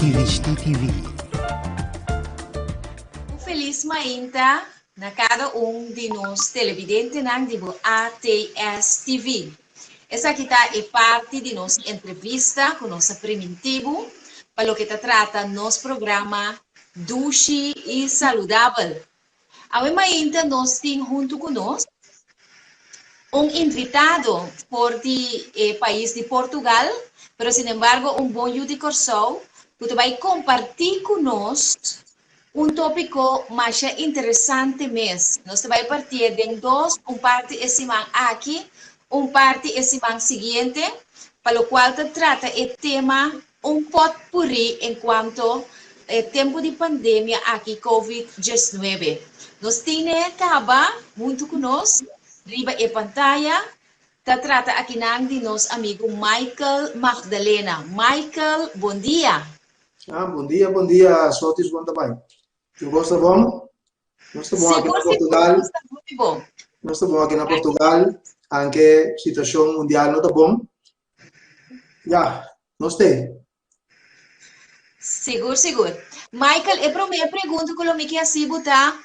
Tiristi TV. Feliz mainta na cada de nós televidentes do ATS TV. Essa aqui é parte de nossa entrevista com nossa Primitivo, para o que trata nosso programa Duche e Saudável. A mainta nós temos junto conosco invitado por país de Portugal, mas, sin embargo, bom de Corsol, que vai compartilhar conosco tópico mais interessante mesmo. Nós vamos partir de dois, parte esse aqui, parte esse seguinte, para o qual trata o tema potpourri enquanto tempo de pandemia aqui COVID-19. Nós temos acaba muito conosco, riba e pantalla, trata aqui de nosso amigo Michael Magdalena. Michael, bom dia. Bom dia, Sotis, bom também. Tu gosta bom? Nós estamos bom aqui na Portugal. Muito bom. Nós estamos bom aqui na Portugal, anche situação mundial não está bom. Já, nós temos. Seguro. Michael, a primeira pergunta que eu me quero botar,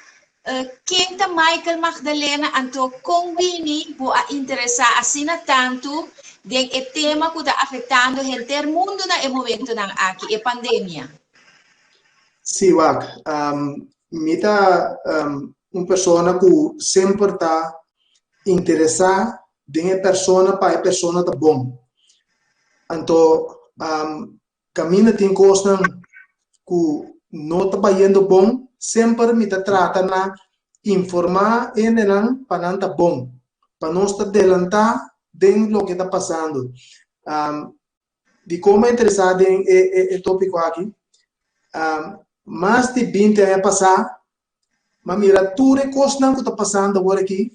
quem é Michael Magdalena, então, convini a interessar assim tanto de tema que está afetando o mundo no momento aqui, a pandemia? Sim, Wak. Mita uma pessoa que sempre está interessada em a pessoa para a pessoa está bom. Então, caminho tem coisas que não está indo bom, sempre me trata na informar e não para não estar bom, para não estar adelantar de lo que está passando. De como é interessado em tópico aqui, mais de 20 anos passar, mas mira tudo é coisa que está passando agora aqui,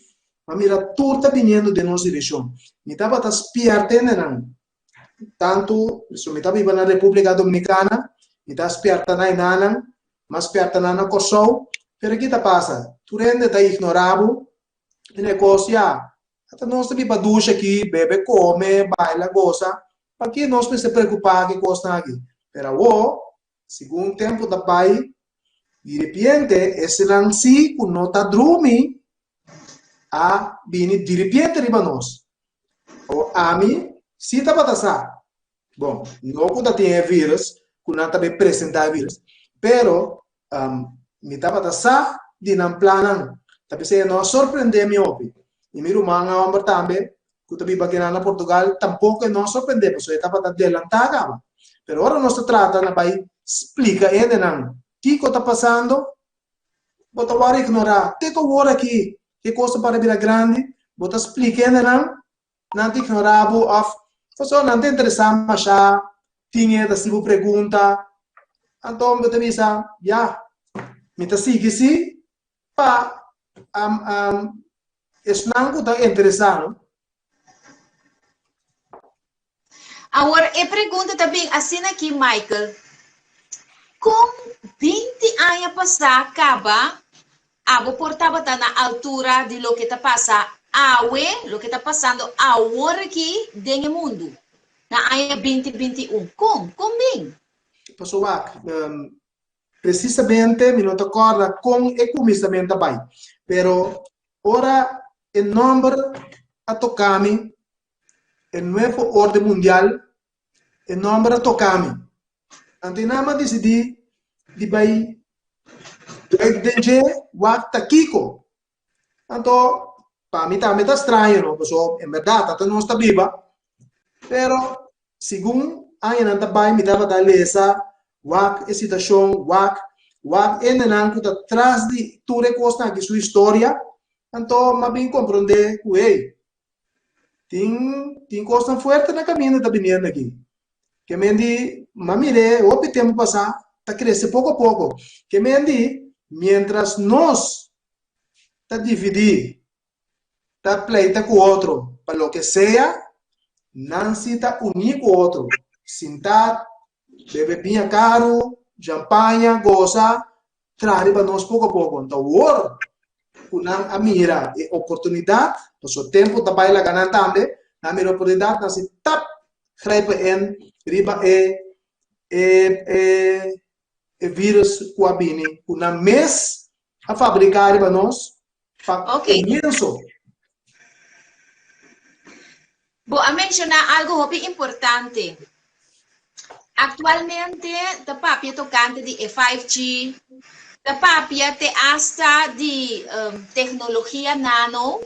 mas mira tudo está vindo de nossa direção. Me estava a espiar tanto, se me estava na República Dominicana, me estava a espiar na mas espiar na Kosovo, pero aqui está passa, tu rende está ignorado, o negócio até nós também para ducha aqui, bebe, come, baila, goza, para que nós não se preocupar com coisa aqui. Pero segundo tempo da pai, de repente, esse lance que não está dormindo, vem de repente riba nós. A mim, se está para passar. Bom, não que tem vírus, que não está bem apresentar vírus, pero me está para passar de não planar. Tapi saya não surpreender me opi. E miro mga homem também, que também bakina na Portugal, tampouco não surpreender, porque está para adelantar agora. Pero agora nós trata na pai explica ainda não. Que está passando? Bota agora ignorar. Tem que agora aqui, que coisa para vir grande, bota explica ainda não te ignorar of. Só não te interessar mais já. Tinha da sua pergunta. Então bota misa, me tá sigue pa não está interessado. Agora, a pergunta também, assim aqui, Michael, com 20 anos passar, acaba, a portava na altura de lo que está passando, lo que está passando agora aqui no mundo, na ano 2021. Como bem? Pessoal, precisamente, me não te acorda com o começamento também, pero ora o número a tocar-me, o novo ordem mundial, o número a tocar-me. Então, nada decidi de vai de wakta kiko. Então, para mim também está estranho, não? Porque, em verdade, até não está viva. Pero, segundo a gente não vai me dava da lesa, wak a situação, wak ainda não está atrás de tudo que costa aqui sua história. Então, mas bem compreender que tem coisa forte na caminho da vindo aqui. Que me diz, mamire, o tempo passar, está crescendo pouco a pouco. Que me diz, mientras nós está dividir, está pleita com o outro, para lo que seja, não se está unir com o outro. Sentar, beber vinho caro, champanhe, goza, traz para nós pouco a pouco. Então, o a mira oportunidade, o tempo da baila ganan também, na mira oportunidade, nós tap, grijpen in, riba vírus que abine na mês a fabricar para nós para começo. Vou mencionar algo muito importante. Atualmente, a papia tocante de 5G, a papia te hasta de tecnologia nano,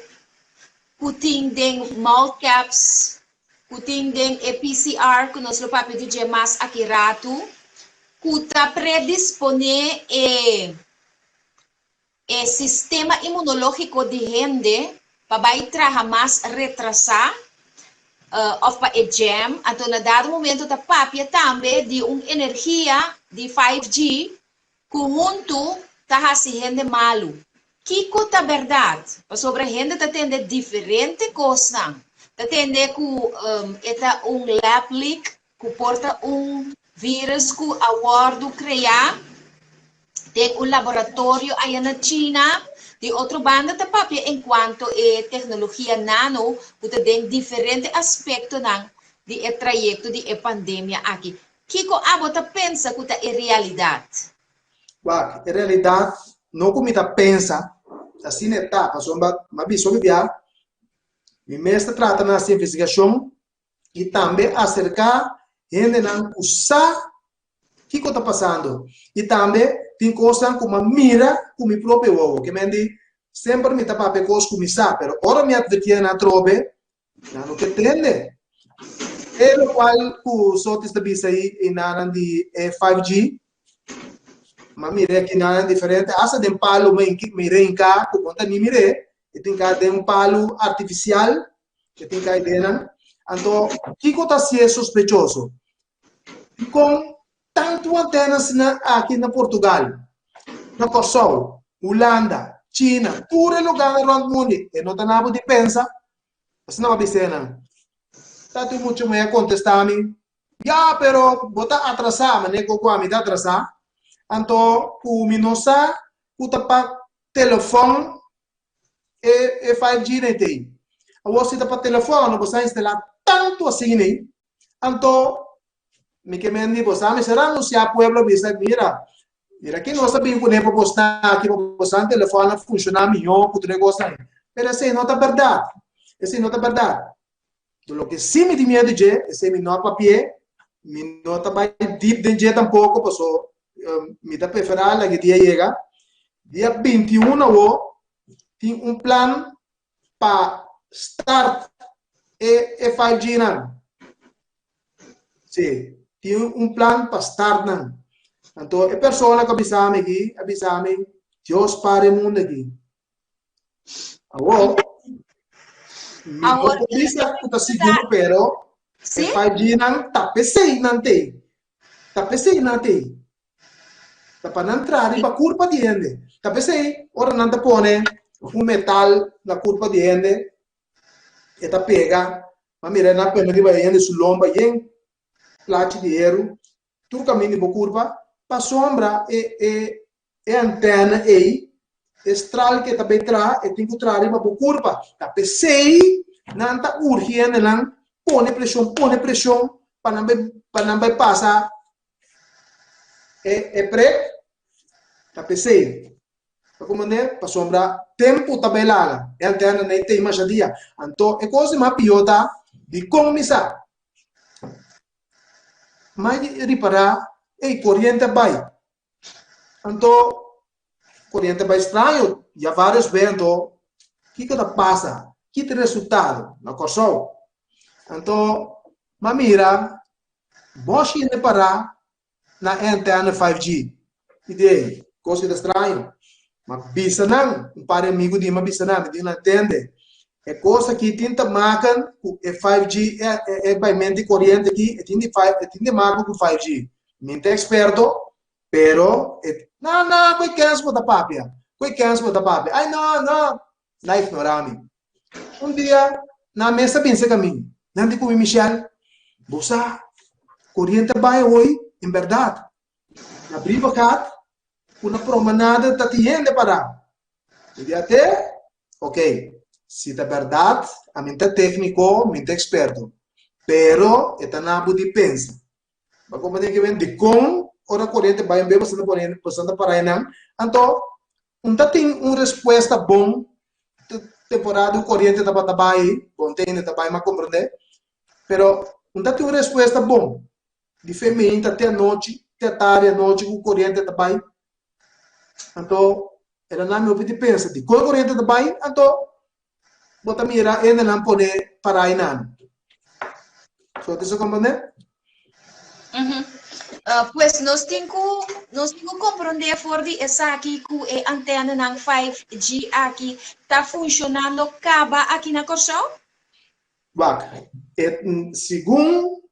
que tem mouth caps, que tem PCR, que nós papia de mais aqui rato, que está predispone o sistema imunológico de gente para trabalhar mais retrasar of pa jam, então na dado momento da papia também de uma energia de 5G que muito tá gente malo. Que é verdade? Sobre a gente tá tendo diferente coisas. Tá tendo que é lab leak que porta vírus que aguardo criar. Tem laboratório aí na China. De outra banda, da papia, enquanto tecnologia nano, que tem diferentes aspectos do trajeto de pandemia aqui. Kiko, você pensa que é realidade? Bah, em realidade, não como está pensa, assim está, mas bisou via, me mestre trata nessa investigação e também acercar gente não usar o que está passando e também tem coisas como mira com o próprio ovo, que me diz sempre me tapa pe coisas como isso, pero ora me advertia na trobe, não que entende. É o qual os outros da bisa aí em área de 5G, mas mire que não é diferente. Asa de palo mire em cá, que conta nem mire, e tem cá de palo artificial, que tem cá dentro. Então, o que acontece é sospechoso? Com tanto antenas aqui na Portugal, na Kosovo, Holanda, China, todo lugar no mundo, e não tem nada de pensar, mas não vai ser nada. Está tudo muito mais contestar-me. Já, pero, bota atrasar, mas nem com a me atrasar. Então, o minosa, o tapa telefone e 5G nem tem. Você tapa telefone, não você instalar tanto assim, né? Então, me que me diz, você me será anunciar pueblo, mira que nós sabemos que não é postar aqui, postar o telefone funcionar melhor, que o negócio aí. Mas assim, não é verdade. Assim, não é verdade. O que sim me tinha de esse me não papel, me não tá mais deep de tampoco, passou, me tá preferar lá que dia chega. Dia 21 tem plan para start e 5G não. Sim, tem plan para start não. Então, a pessoa que avisa-me aqui, Deus para o mundo aqui. Agora, bisa kita seguro, pero se 5G não tá PC nanti. Tá PC nanti. Tá para entrar para curva de ende. Tá PC, ora não tá pone metal na curva de ende. E tá pega, mas mira na pena de vai ende su lomba yen plate de erro. Tu caminho por curva, para sombra e antena aí. Estral que também traz e tem que trazer para a curva. Tá PC não está urgente não põe pressão para não passar pré tá PC para como né para sombra tempo também lá a antena nem tem mais dia então é coisa mais pior tá de começar mas reparar corrente vai então corrente vai estranho, já vários ventos, o que passa? Que tem resultado? Na Kosovo. Então, mas mira, você ainda parar na antena 5G. E daí, coisa estranho. Mas bisa não, par amigo de uma bisa não, não entende. É coisa que tenta marcar, é 5G, é mente corrente aqui, tenta marcar com 5G. Mente experto, pero não, foi canso da papia. Ai, não ignorar-me. Dia, na mesa pensa caminho. Não digo, Michel, você, corrente vai hoje, em verdade. Na briva cat, uma promenada tá tiende para. E até, ok, se é verdade, a mente técnico, mente experto. Pero, é nabo de pensa. Como tem que ver de com ora corrente vai bem bastante para aí não. Então, não tem uma resposta bom temporada corrente da batalha, bom tem da batalha, mas compreender. Pero não tem uma resposta bom. De feminina até a noite, até tarde a noite com corrente da batalha. Então, era na minha opinião pensa de com corrente da batalha, então bota mira ainda não pode para aí não. Só isso compreender? Pues nós temos que compreender for de essa aqui que a antena ng 5G aqui está funcionando acaba aqui na Corsão? Segundo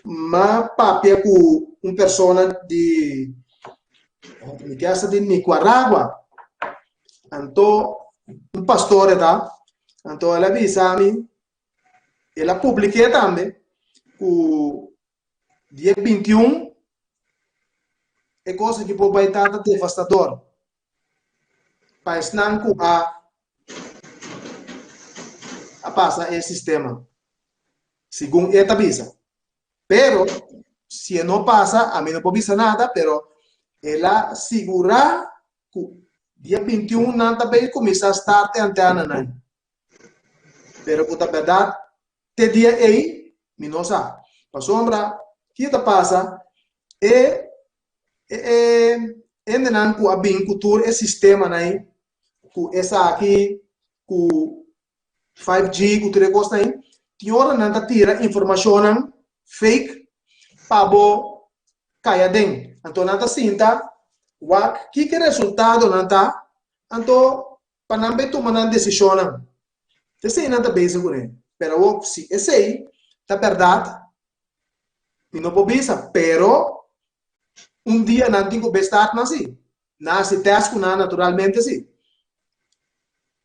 uma papel com uma pessoa de Nicaragua, então um pastor tá, então ela avisa a mim, ela publica também o dia 21 é coisa que pode estar devastador para estar com a passar esse sistema segundo esta visa. Pero se não passa, a mim não pode avisar nada, pero ela segura que dia 21 não também começa a estar antena não. Pero que a verdade te dia aí, me não sabe. Para sombra que te passa ainda não com a bem cultura esse sistema aí, com essa aqui, com 5G, com tudo isso aí, que hora não tira informação fake para bo caia dentro. Então não sinta o que é resultado não tá, então para não be tomar decisão. Esse não tá bem seguro. Pero se esse aí tá verdade, não pode ser, pero dia não tem que estar assim. Nasce teste com naturalmente assim.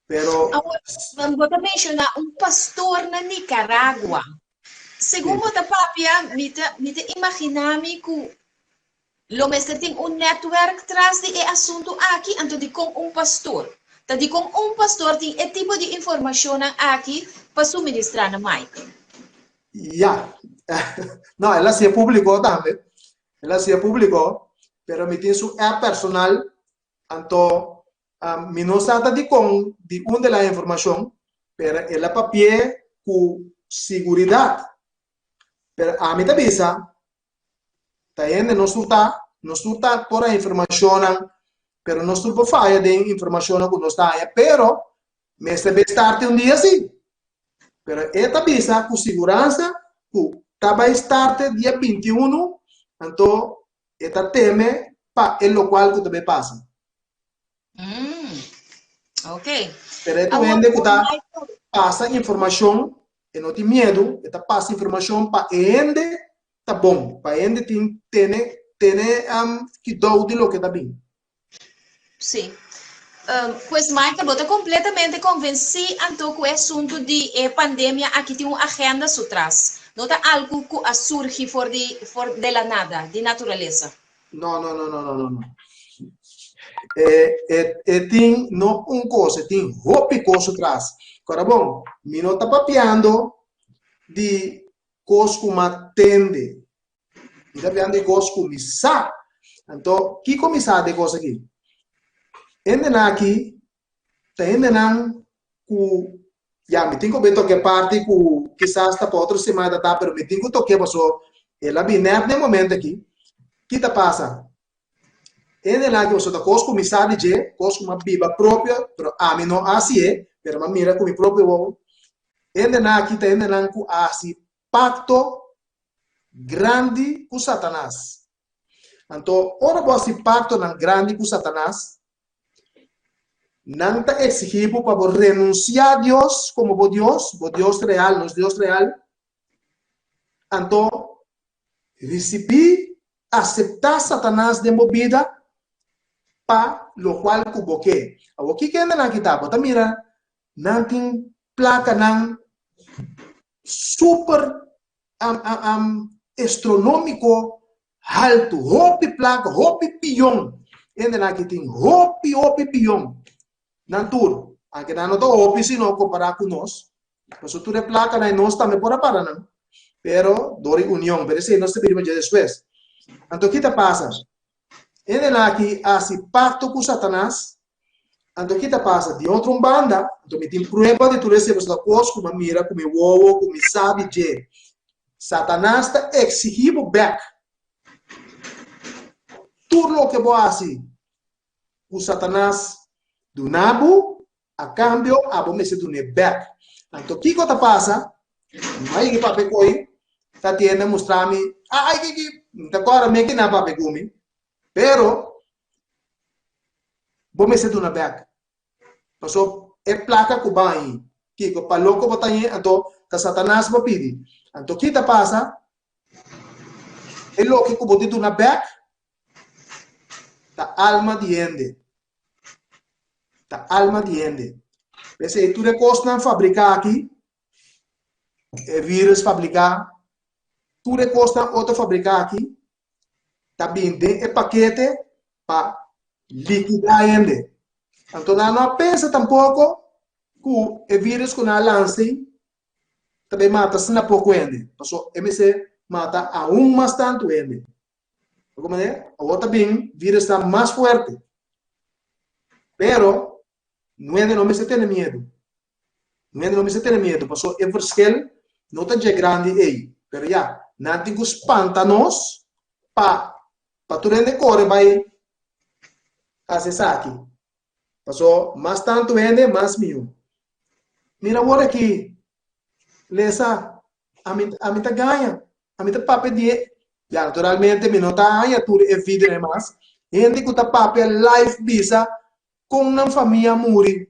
Pero vou mencionar pastor na Nicarágua. Segundo a papia, me imaginar-me que o mestre tem network atrás de assunto aqui, então de com pastor. Então de com pastor tem esse tipo de informação aqui para suministrar na Mike. Não, ela se publicou também. Ela se publicou, pero me tem su app personal, então me não sabe de onde a informação, pero ela papel com segurança. Pero a mim também tá ainda não surta por a informação, pero não surta falha de informação que não está aí, pero me deve estar dia assim. Pero esta visa com segurança, que estar dia 21, então esta teme para o local que também passa. Ok. Pero esto vende que passa informação, e não tem medo, esta passa informação para ende tá bom, para ende tem que do de lo que tá bem. Sim. Pues Michael, eu estou completamente convencido então que o assunto de pandemia aqui tem uma agenda por trás. Não está algo que surge for de la nada, de natureza. Não. Tem não coisa, tem roupa coisa atrás. Agora bom, me não está papiando de coisa como atende. Está papiando de coisa como missa. Então, que começar de coisa aqui? Ainda aqui, ainda não me tenho que tocar parte que quizás está para outra semana, tá? Pero me tenho que tocar passou. Ela vem nesse momento aqui. Que tá passa? Ainda lá que você está com começar de com uma biba própria, pero a mim não assim é, pero mas mira com meu próprio ovo. Ainda aqui tá ainda não com assim pacto grande com Satanás. Então, ora você pacto grande com Satanás. Não está exigido para renunciar a Deus como o Deus real, nosso Deus real. Então, receber, aceitar Satanás de movida para o qual cuboque. O que ainda não está? Bota mira, não tem placa não super astronômico alto, hope placa, hope pion. Ainda não tem hope pion. Não tudo. Aqui não estou hope se não comparar com nós. Mas se tu é placa, nós também pode parar não. pero dori união, pero esse nós sabemos já depois. Então, o que passa? Ele aqui hace pacto com Satanás. Então, o que passa? De outra banda, então, me tem prova de tu recebes a coisa, como mira, como ovo, como sabe, de Satanás está exigindo back. Tudo o que você faz, o Satanás do Nabu, a câmbio, a bom me se do back. Então, o que passa? Aí, que papai coi, tá tendo mostrar-me, agora me que não papai comi, pero, bom me se do back. Passou, é placa que vai aí, que o paloco botar aí, então, que Satanás vai pedir. Então, o que passa? É o que botar do back, tá alma de ende. Tá alma de ende. Esse tu recurso fabricar aqui, é vírus fabricar, tu recurso outro fabricar aqui, tá bem, é paquete para liquidar ende. Então, não pensa tampouco que o vírus que não lance também mata se não pouco ende. Então, MC mata a mais tanto ende. Como é? Agora também, o vírus está mais forte. Pero, não me se tem medo. Não me se tem medo. Porque o verschil não está grande aí. Pero já, não tem que espantar-nos para tu rende corre vai acessar aqui. Porque mais tanto ende, mais mil. Mira agora aqui. Lesa, a mim tá ganha. A mim tá papel de... Já, naturalmente, me não tá ganha tudo é vida, mas gente que tá papel life visa com uma família muri.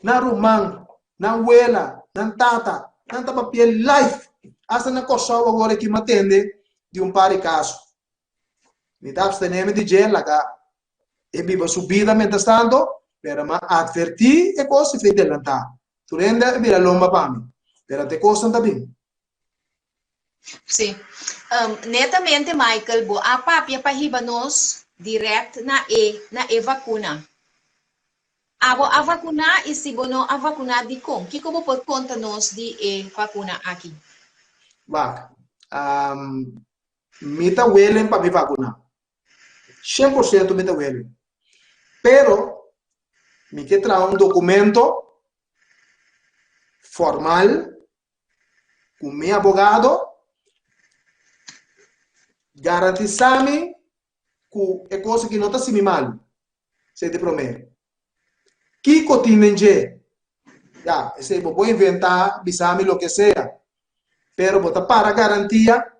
Na rumang, na abuela, na tata, na papel life. Asa na coisa agora que me atende de par de caso. Me tá abstenendo de gel, lá e viva subida mientras tanto, pero ma advertir e coisa feita delantar. Tu rende vira lomba para mim. Pero te costa também. Sim. Netamente, Michael, a papia para nos direto na vacuna. A vacuna e se bono a vacuna de com? Que como pode contar nos de vacuna aqui? Vai. Me tá welen para me vacunar. 100% me tá welen. Pero, me que trazer documento formal com meu advogado garantizar-me que é coisa que não está assim mal. Se te prometo. Que continente? Já, esse vou inventar, bisame lo que seja. Pero botar para garantia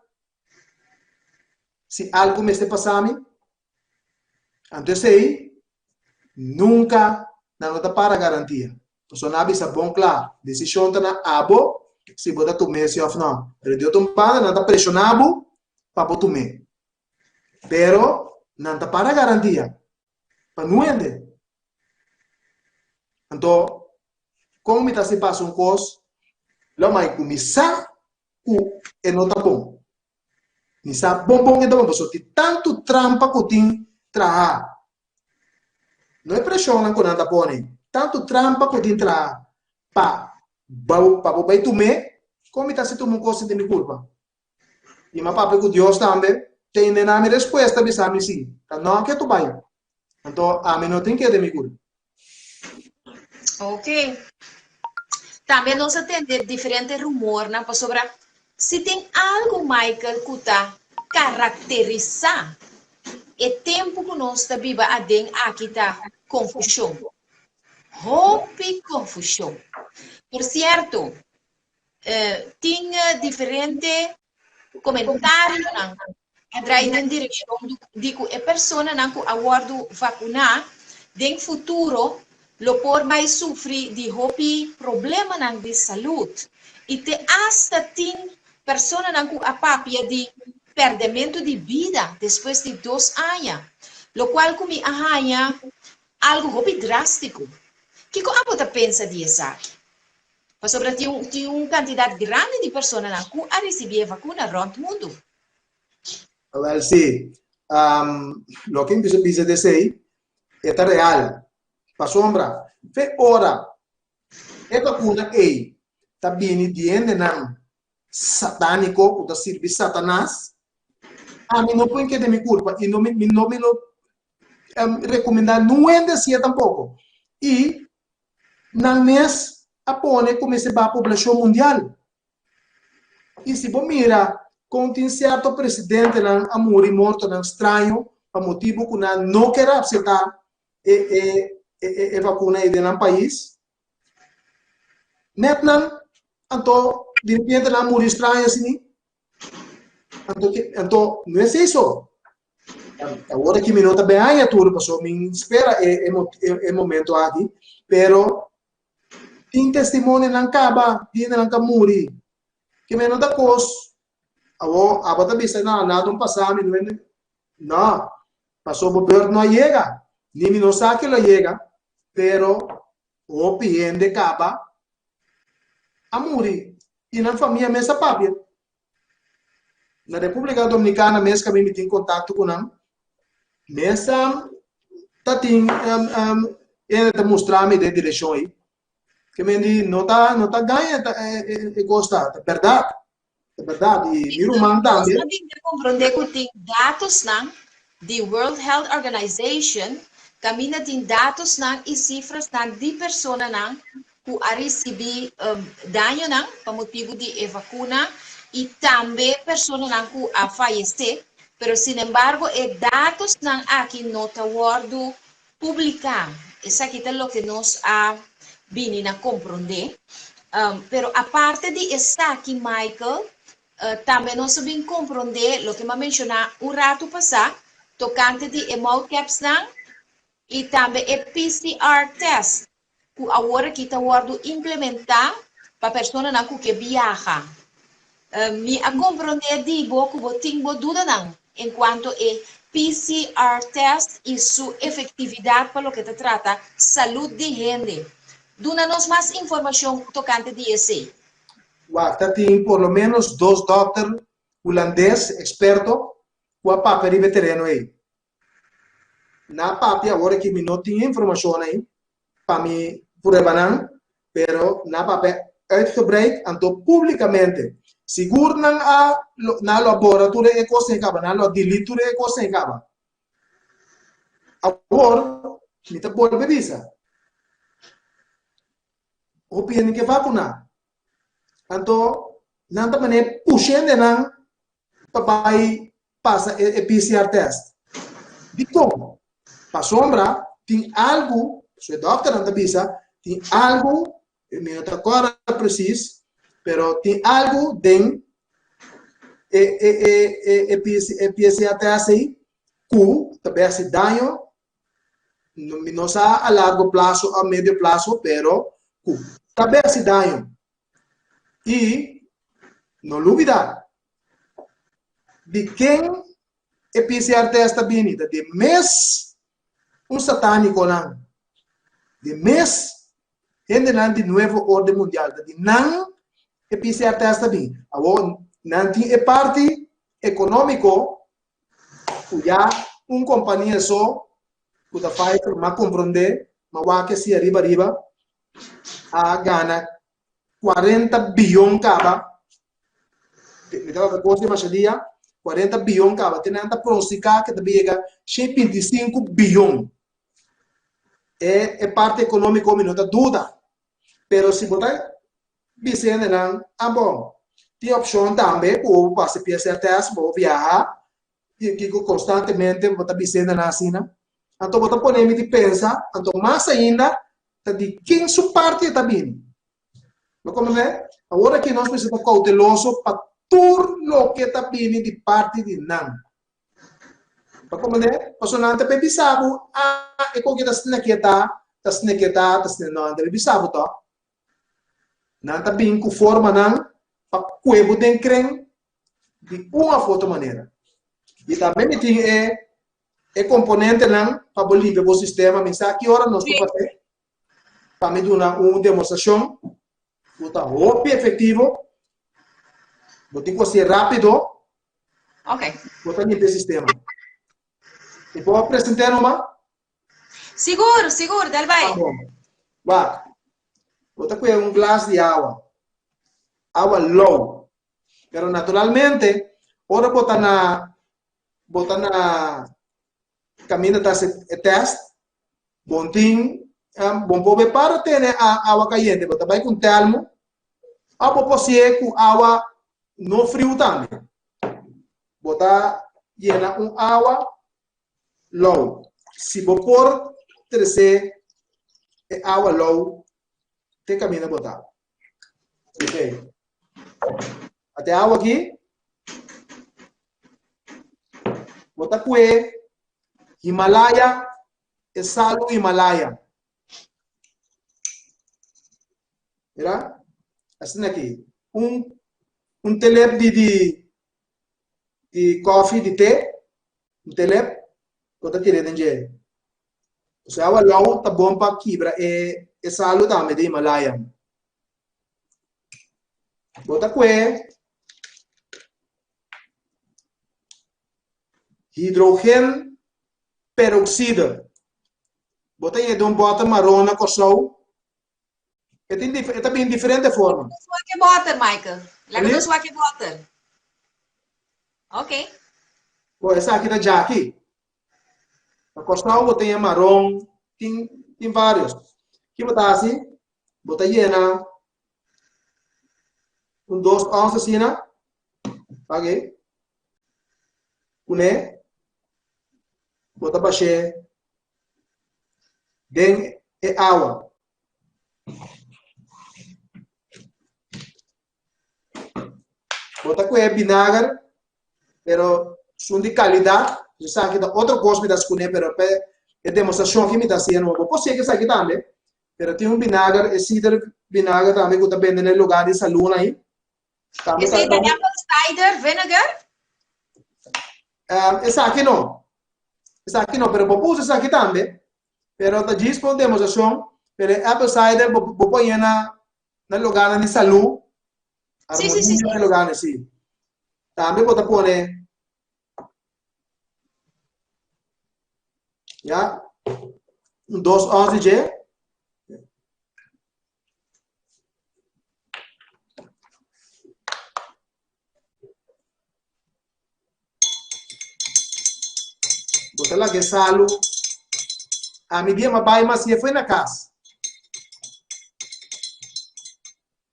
se algo me está passando. Então, sei, nunca não está para garantia. Então, não avisa bom claro. Decisão está na abo, se botar tu mês ou não. Pero de outro lado, não está pressionado para botar tu mês. Pero, não está para garantia. Para não entender. Então, como me está se passa coisa, lá mais começar e não está bom. Me sabe bom então pessoa tem tanto trampa que tem trabalhar. Não é pressão não que nada põe. Tanto trampa que tem trabalhar para vai tomar, como está se tomando coisa de minha culpa. E mas papai com Deus também tem na minha resposta me sabe sim. Não que tu vai. Então, a mim não tem que de minha culpa. Ok. Também nós atendemos diferentes rumores sobre se tem algo, Michael, que está caracterizar o tempo que nós estamos vivendo aqui está confusão. Roupa confusão. Por certo, tinha diferentes comentários na direção de que a pessoa que aguarda vacinar, no futuro, lo por vai sofrer de problema de saúde e te hasta tem pessoas que a papia de perdimento de vida depois de 2 anos, lo qual como arranha algo drástico. Que como você pensa disso aqui? Sobre tem uma quantidade grande de pessoas que a receber vacuna rond o mundo. Well, sim. Lo que eu preciso dizer é real. Pa sombra, fe ora, e vacuna ei, tá bini diende nan, satânico, que serve Satanás, a mim não põe que de minha culpa, e não me recomendar, não é assim tampouco. E, na mês, apone como se vai a população mundial. E se você mira, com um certo presidente, a morrer morto, estranho, por motivo que não quer aceitar a vacuna no país, então, de repente, não morrer estranho assim. Então, não é isso. Agora que me nota bem, a tudo passou, me espera o momento aqui, pero tem testemunho não acaba, tem não acaba morrer. Que me nota coisa, a bota bisa na nada passar, não, passou o governo não chega, nem me não sabe que não chega, pero o piende acaba a morrer. E na família mesmo papia. Na República Dominicana mesmo que a mim tem contato com ela, mesmo tá tem ele tá mostrando de direção aí, que me diz não tá ganha gosta, é verdade e miro man também. Nós temos que compreender que tem dados não de World Health Organization, caminha tem dados não e cifras não de pessoas não que a receber dano não por motivo de vacuna e também pessoas não que a falecer. Pero, sin embargo, dados não aqui não está guardo publicar. Isso aqui é o que nós vindo a compreender. Pero, a parte de estar aqui, Michael, também nós vamos compreender o que eu mencionei rato passado, tocante de mouth caps não, e também PCR test, que agora que está guardo implementar para pessoas não que viaja. Me a compreender de boa que eu tenho dúvida não. Enquanto é PCR test e sua efetividade para o que se trata saúde de gente. Duna-nos mais informação tocante de esse. Tem por lo menos 2 doutores holandeses expertos com a papel veterano aí. Na papel agora que me não tem informação aí para me provar, pero na papel uitgebreid então publicamente. Seguro na laboratório é coisa acaba, na laboratório é coisa acaba. Agora, me tá por bebisa. O piano que vacuna. Então, não tá mané puxando não papai passa o PCR test. De como? Para sombra tem algo, se o doutor não tá bisa, tem algo, me não tá agora preciso. Pero tem algo dentro PCR test aí que também se dano não a largo prazo, a médio prazo, pero que também se dano. E não dúvida de quem o PCR test está vindo, de mês satânico não, de mês gente não de novo ordem mundial, de não e PCR test também. Agora, não tem parte econômico, já companhia só, que faz para compreender, mas que se arriba, a gana 40 bilhões cada. Me dá uma coisa mais dia, 40 bilhões cada. Tem nada pronunciar que também chega 25 bilhões. É parte econômica, não tem dúvida. Pero se botar dizendo não, bom, tem opção também, ou para se PCR test, ou viajar, e que constantemente você dizendo assim, então você pode pensar, então mais ainda, de quem sua parte está vindo. Mas como é? Agora que nós precisamos cauteloso para tudo o que está vindo de parte de não. Mas como é? Porque não está pensando, é como que está sendo aqui, está sendo não, está pensando, tá? Não está bem com forma não para cuebo de creme de uma outra maneira. E também tem componente não para Bolívia o sistema, mas a que hora nós vamos fazer para me dar uma demonstração, está muito efetivo, não tem que ser rápido, ok, botar no sistema. E vou apresentar uma. Seguro, dale vai. Tá bom. Vai. Botar com um glass de água low. Pero naturalmente, ora botar na caminho tá se test, bom ting, bom poder para ter a água caliente, botar vai com termo, a popos com água no frio também. Botar llena água low. Se você por terceiro água low, tem caminho botar. Ok. Até água aqui. Botar cué. Himalaya. É salo Himalaya. Mira? Assim aqui. Telep de coffee, de té. Telep. Botar aqui dentro de. Se água low, tá bom para quebrar. É salo também de Himalaya. Bota cué. Hidrogênio peróxido. Bota aí de bota marrom na coção. É bem diferente forma. Swaki water, Michael. Leva no swaki water. Ok. Pô, essa aqui da Jackie. Na coção bota aí marrom. Tem vários. Aqui bota assim. Bota aí na 2 onças assim, né? Ok. Cune. Bota baixé. Den é água. Bota com vinagre, pero são de qualidade. Você sabe que outra coisa me dá escolher, pero é demonstração que me dá assim, não. Pode ser que isso aqui também, pero tem vinagre, esse vinagre também que está vendendo no lugar de salão aí. Esse é apple cider vinegar? Esse aqui não. Esse aqui não, pero pode usar esse aqui também. Pero está disponível demonstração, pero apple cider pode ir no lugar de salão. Sim. Lugar assim. Também pode pôr, já, 2 onças de botar lá que salo. A medida uma baia, mas se foi na casa.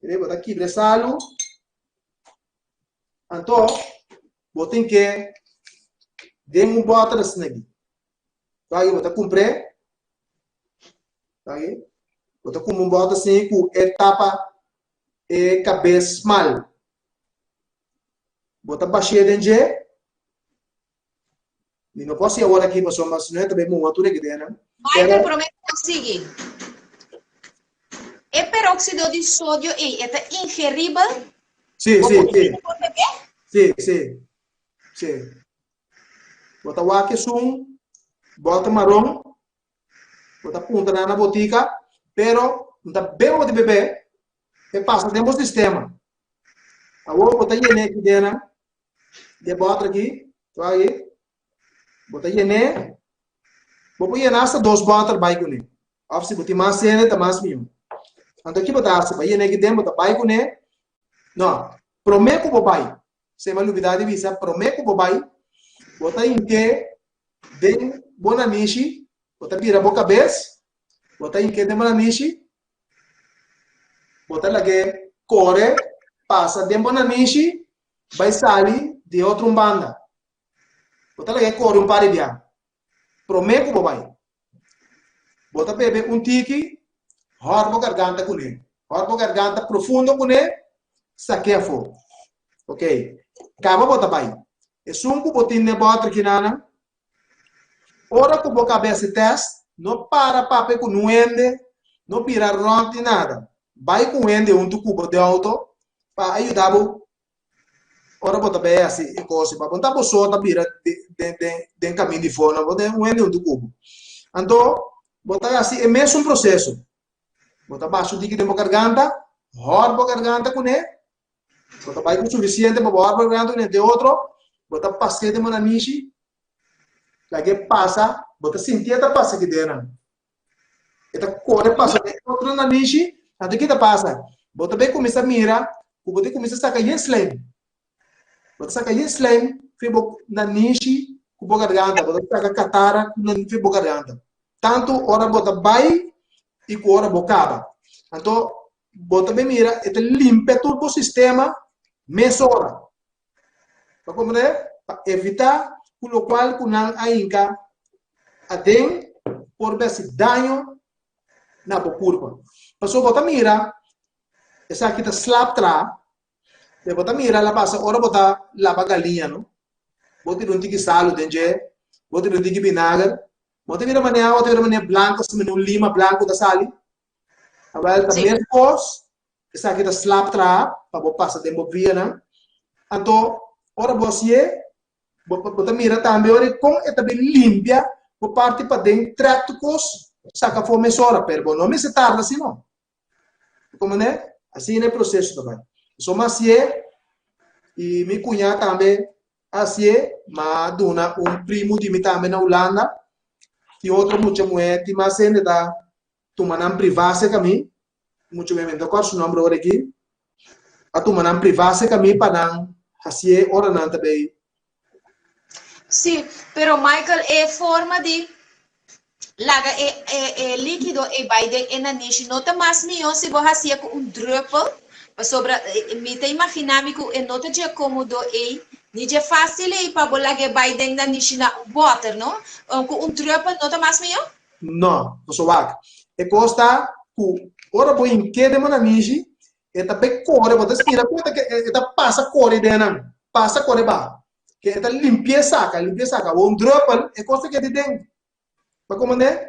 Ele botar aqui de salo. Então, botem que dê bota assim aqui. Tá aí, botar cumprir. Tá aí. Botar com bota assim com etapa e cabeça mal. Botar baixinha dentro. E não posso ir agora aqui, mas não é também uma altura que tem, né? Michael, prometo conseguir. É peróxido de sódio e é ingerível? Sim. Bota o aqui sum, bota marrom, bota punta na botica, pero não tá bem de bebê, e passa dentro do sistema. Agora bota aí aqui dentro, de bota aqui, tá aí, bota aí vou pôr nessa 2 botas vai com ele. Se botar mais cena, tá mais mil. Então aqui bota essa, vai aqui dentro, bota vai com ele. Não, prometo que vou vai. Sem uma novidade visa, prometo que vou vai. Bota em que den bona nishi, bota vira boca cabeça, bota em que den bona nishi, bota lá que corre, passa den bona nishi, vai sair de outra banda. Bota lá que corre par de ar. Prometo que vou vai. Bota bebe tiki, horbo garganta com ele. Horbo garganta profundo com ele, saqueia fogo. Ok? Acaba bota vai. E sunco botinho bota aqui nana. Ora com boca cabeça teste, não para papo com nuende, não pira ronte nada. Vai com nuende tucubo de auto para ajudar o. Ora bota bem assim e coisa para botar pessoa tá pira de caminho de fora, botar nuende tucubo. Então botar assim é mesmo processo. Botar baixo de que tem garganta, horbo garganta com ele. Botar vai com suficiente para horbo garganta com ele de outro. Botar passeio de mananishi. Lagi passa, bota sentir tá passa aqui dentro. Eta corre passa de outro na niche, até que tá passa. Bota bem começa a mira, o bota começa a sacar em slime. Bota saca aí slime, fibo na niche, com boa garganta, bota saca catara, na fibo garganta. Tanto hora bota bai e com hora bocaba. Então, bota bem mira, e limpa todo o sistema, meia hora. Para compreender? Para evitar, com o qual, com a inca, adem, por ver se dano na curva. Passou bota mira, essa aqui tá slap tra, e bota mira, ela passa, ora bota lava galinha, não? Bota não tem que salo dentro, bota não tem que vinagre, bota mira maneira branca, se não lima branco da sali. Agora também pós, essa aqui tá slap tra, para bota passa dentro via, não? Então, ora você, bota mira também, ora com e também limpia, por parte para dentro, trato cos, saca fome sora, pero não me se tarda assim, não. Como né? Assim é o processo também. Sou macie e minha cunhada também assim, mas dona primo de mim também na Holanda e outra muita mulher que mais ainda da tomando privada caminho, muito bem, então qual é o nome agora aqui? A tomando privada caminho para não assim ora não também. Sim, pero Michael é forma de laga líquido e vai de na niche nota mais melhor se você fazia com druppel sobre me te imaginar que é nota de cômodo e nem é fácil e para bolar que vai de na niche na water não com druppel nota mais melhor não não sou vaga e custa com ora põe em que de na niche e também core você tira conta que eta passa core de não passa core ba que eta limpeza o druppel e custa que de dentro. Para comandar,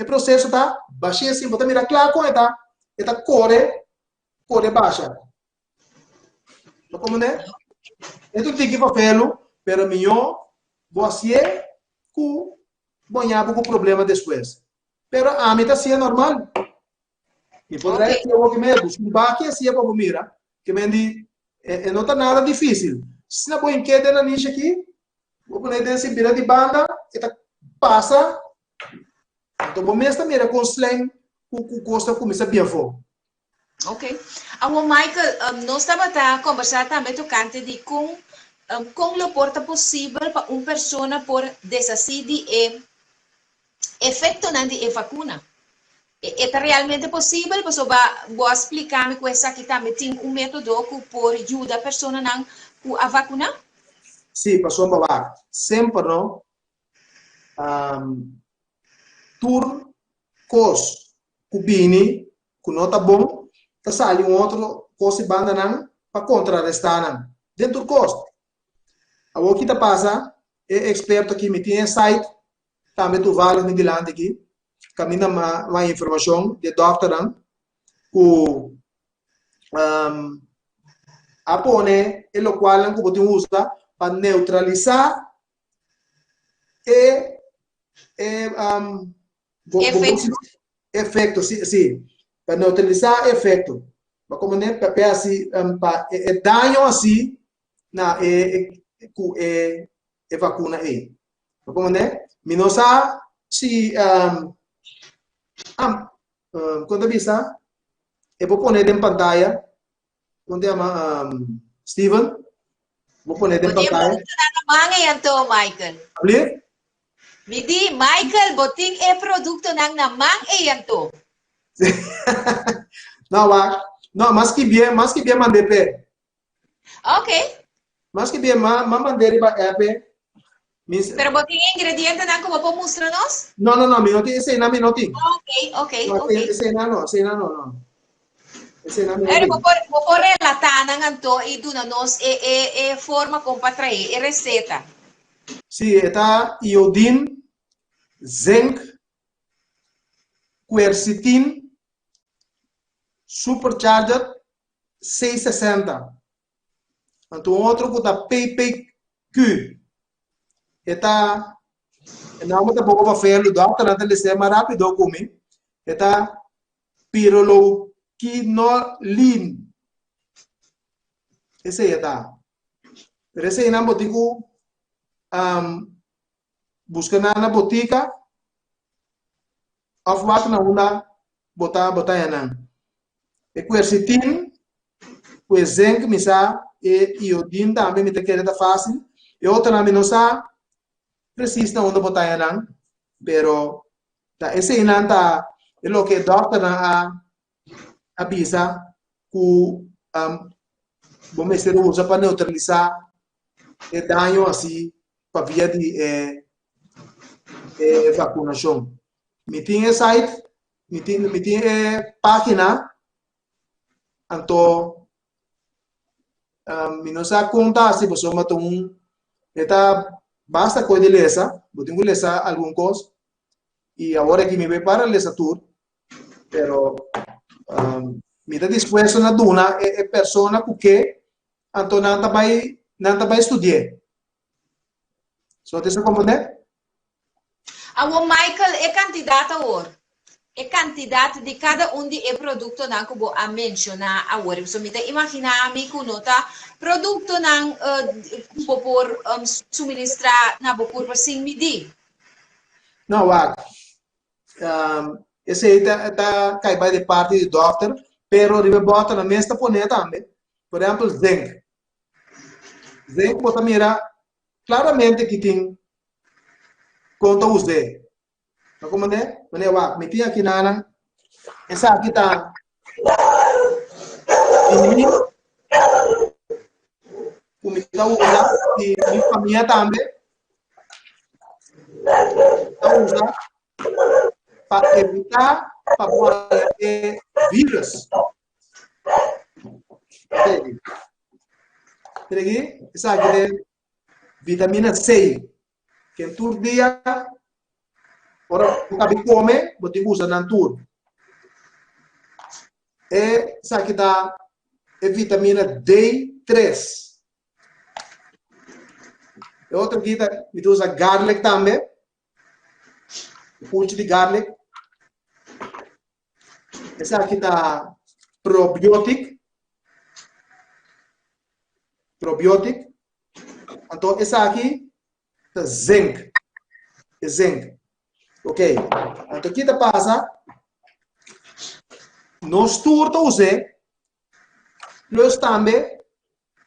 o processo tá baixinho assim, você mira claro com eta core baixa. Para comandar, então tem que fazer-lo, pero melhor você com banhar com problema depois. Pero a mim tá assim é normal. E poderá ser o que mesmo, se bate assim é para mira, que me diz, não tá nada difícil. Se não põe em que na niche aqui, vou poner desse vira de banda, eta passa. Então, bom mesmo também com slang, o custo começa bem fogo. Ok. Agora, Michael, nós estamos a conversar também tocante de como o porta possível para uma pessoa por desacide e efeito na de vacuna. É realmente possível? Você vai explicar-me com essa aqui também tem um método que por ajuda a pessoa a vacunar? Sim, passou para lá. Sempre não. Tur cos cubini que não tá bom tá sali outro cos banda não para contrarrestar não dentro do cos a o que tá passa é experto aqui me tem site também tu vale me dilante aqui caminha mais informação de doctor não o apone e o qual não pode usar para neutralizar efeito, sim, para neutralizar efeito. Para como nem para assim, para dano assim na vacuna aí. Para como nem, minosa se quando vista, eu vou pôr em pantalla, quando chama Steven, vou pôr em pantalla. Michael. Abrir? Midi, Michael, boting produto ng namang to. Não, mas que bem mandei pé. Ok. Mas que bem, mandei para app. Pero boting ingrediente nang como po mostrar nos? Não, minuti, esse não minuti. Ok. Esse não. Pero vou por relatar nang to e do na nos forma como para trair, receita. Sim, está iodine, zinc, quercetin, supercharger 660. Então, outro que está PPQ. Está, não está pouco para fazer, o doctor não está mais rápido comigo. Está piroloquinolin. Esse aí está. Esse aí não botico busca na botica of wat na una bota yana e quercetin o zinc misa e iodine também me te queda fácil. E outra na não sa precisa onde botar não, pero tá esse não tá é o que doctor na avisa que vamos ser usa para neutralizar o dano assim para via de vacunação. Me tem site, me tem página, então me não sabe contar se você matou basta coisa de lesa, eu tenho que lesar algum coisa, e agora que me prepara lesa tudo, pero me está disposto na duna é pessoa que então não vai estudar. Só tem que compreender? O Michael é candidato agora. É candidato de cada de produto que eu vou mencionar agora. Você me imaginar a mim que nota produto que vou por suministrar na vou por sem medir. Não, esse aí cai de parte do doctor, pero ele bota na mesa poner também. Por exemplo, zinc. Zinc bota mira claramente que tem conta usar. Não como né? Mas me tinha aqui na essa aqui tá o me tá usando e minha família também tá usando para evitar para vírus. Aqui, essa aqui é vitamina C, que em todo dia, ora, o cabelo come, você usa na tudo. E essa aqui tá é vitamina D3. E outra aqui, você usa garlic também, punch de garlic. Essa aqui tá probiótico. Então, essa aqui é zinc. É zinc. Ok. Então, aqui tá passa. Nós turta usar. Nós também.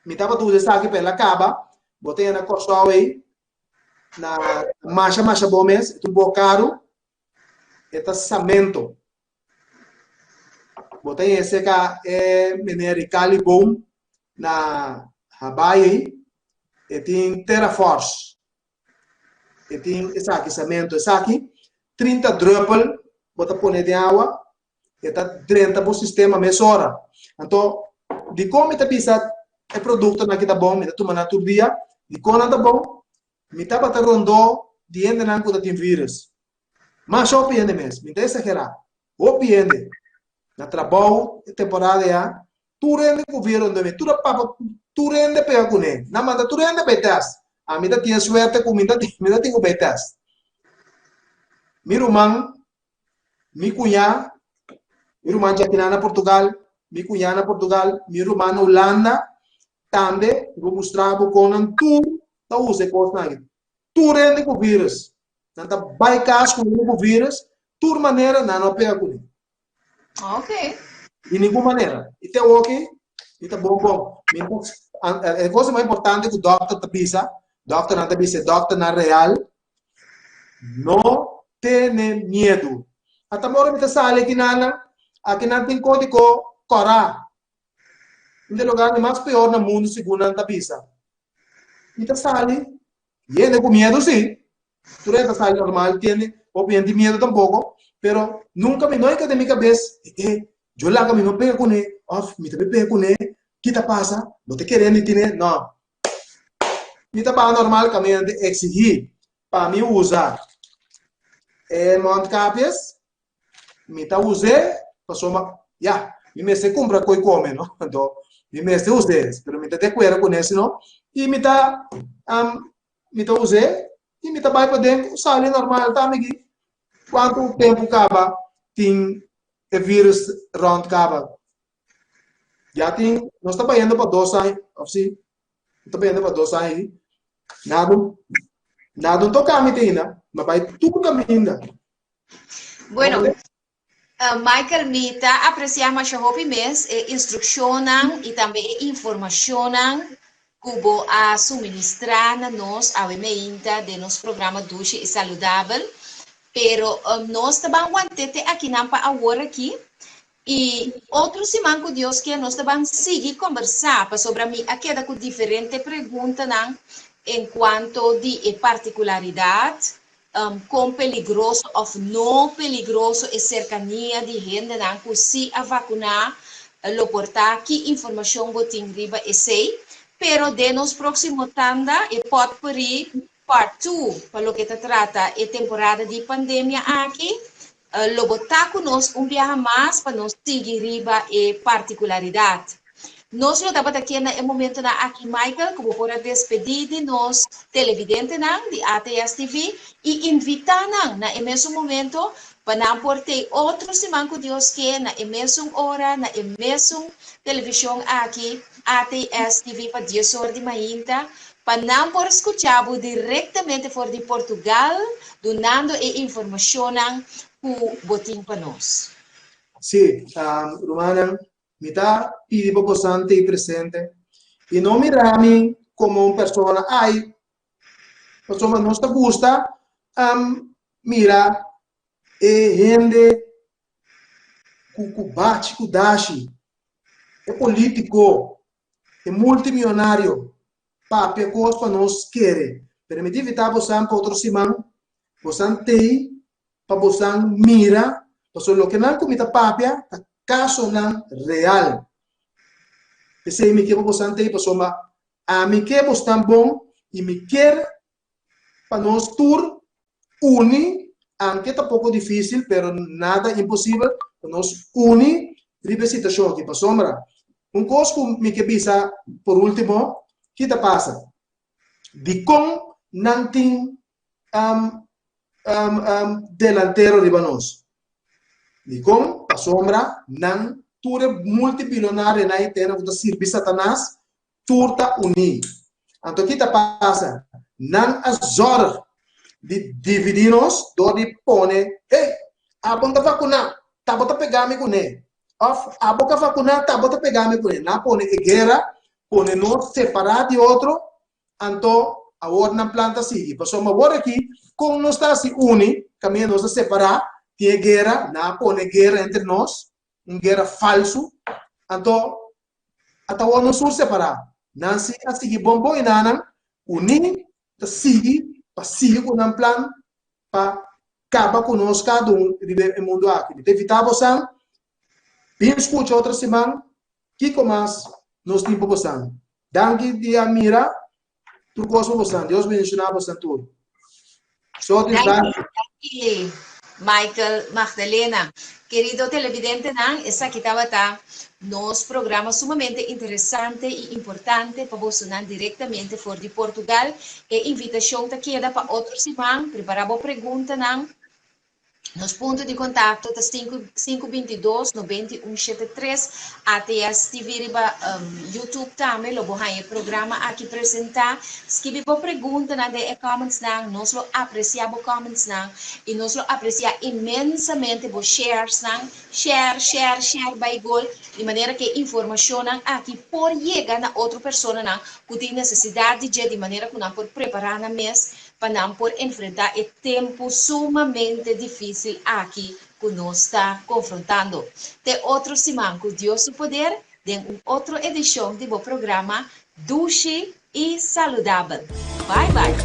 Me tava tudo essa aqui pela caba. Botei na corção aí. Na marcha bom mês. Tu bocaro. Eta samento. Botei esse aqui é minericali bom. Na Hawaii, e tem Terraforce. E tem esse aqui, esse aqui, 30 droppel, bota pôr de água, e está dentro do sistema mesora. Então, de como está pensado, é produto que está bom, me está tomando todo dia, de como está bom, me está batendo rondou, de ainda não tem vírus. Mas só piende mesmo, me está exagerando. Ou piende, na trabalho, temporada já, tu rende com o vírus, tu rende pega com ele. Não manda tu rende betas. A mim tinha suerte com mim tenho betas. Meu irmão, meu cunhado já aqui na Portugal, meu cunhado na Portugal, meu irmão na Holanda, também vou mostrar para o tu tá usa coisa aqui. Tu rende com o vírus. Não tá bypass com o vírus, de maneira não pega com ele. Ok. De nenhuma maneira. E tem ok, e tá bom. A coisa mais importante que o doctor te pisa, doctor não te pisa, doctor na real, não tenha medo. Até agora me tá sale aqui não tem código Corá. Um dos lugares mais pior no mundo, segundo a pisa. Me tá sale, e é com medo sim. Tu é sale normal, tem opinião de medo tampouco, pero nunca me não é que de minha cabeça, eu lá me não pega com ele, me também pega com ele, que tá passa, não te querendo entender, não. Me tá para normal caminho de exigir para mim usar Mount Capias, me tá usar, passou me se compra coi come, não? Então, me se usar, pero me tá de acordo com isso, não? E me tá usar e me tá vai para dentro, sale normal, tá aqui. Quanto tempo acaba tem vírus round acaba? Já tem, nós estamos indo para 2 anos, assim, estamos indo para 2 anos, nada não toca a mim ainda, mas vai tudo caminho ainda. Bueno, Michael Mita apreciar mais hopi mes instrucionan e também informacionan cubo a suministrar na nós a meinta de nos programa Duche e Saludável, pero nós também aguantete aqui nampa agora aqui e outro semana com Deus que nós também seguir conversar sobre mim aqui com diferente pergunta não enquanto de particularidade com peligroso ou não peligroso e cercania de gente não que se a vacinar lo portar que informação botin riba e sei pero de nos próximo tanda e pode por part 2 para lo que te trata a temporada de pandemia aqui lo botar conosco viaje mais para nos seguir riba e particularidade. Nós lo dapat aqui no momento na aqui Michael como para despedir de nós televidente não de ATS TV e invitar não na mesmo momento para não portar outro semana com Deus que na mesma hora na mesma televisão aqui ATS TV para 10 horas de manhã para não por escutar diretamente fora de Portugal donando informação o botim para nós. Sim, Romana, me está pedindo bastante e presente e não me rami como uma pessoa, ai, pessoa não está gusta, mira, e gente bate com dashi, é político, é multimilionário, para coisa para nós querer. Permite evitar você para outro semana, você tem para você mira, para o que não comita papia, caso não real. Esse é me que você tem para a me que você tão bom e me quer para nós tur uni, aunque tá pouco difícil, pero nada impossível, para nós uni, ribe situação aqui para sombra. Coisa que me que bisa por último, que te passa? De como não tem delantero riba nós. De como a sombra não ture multibilionário na internet que sirve Satanás turta uni. Então que te passa? Não as horas de dividir-nos do de pone, ei, a banda vacuna, tá bota pegar me com ele. A boca vacuna tá bota pegar me com ele. Na pone guerra, pone nós separar de outro, então a outra planta sigue. Passou uma hora aqui, como nós está se une, caminho nós a separar, tem guerra, na pone guerra entre nós, guerra falso, então até o nós nos separar. Não se a seguir bom e nana, unir, a seguir, para seguir com um plano, para acabar com nós cada no mundo aqui. Então evitar você, bem escuta outra semana, que começa nos tempo você. Danke dia mira, tu gosto você. Deus me ensina você tudo. Só de Michael Magdalena, querido televidente, essa aqui estava nos programa sumamente interessante e importante para você diretamente fora de Portugal. E invitação que queda para outro semana, preparar a pergunta, nos pontos de contato da 522-9173 ATS TV YouTube também lo bohai programa aqui apresentar escreve por pergunta na de comments nós lo apreciamos comments e nós lo aprecia imensamente por shares share by goal de maneira que informação aqui por chegar na outra pessoa que tem necessidade de maneira que não por preparar na mês para não por enfrentar o tempo sumamente difícil aqui que nós está confrontando. De outro semana, com Deus o poder, de outra edição do programa Duche e Saludável. Bye, bye.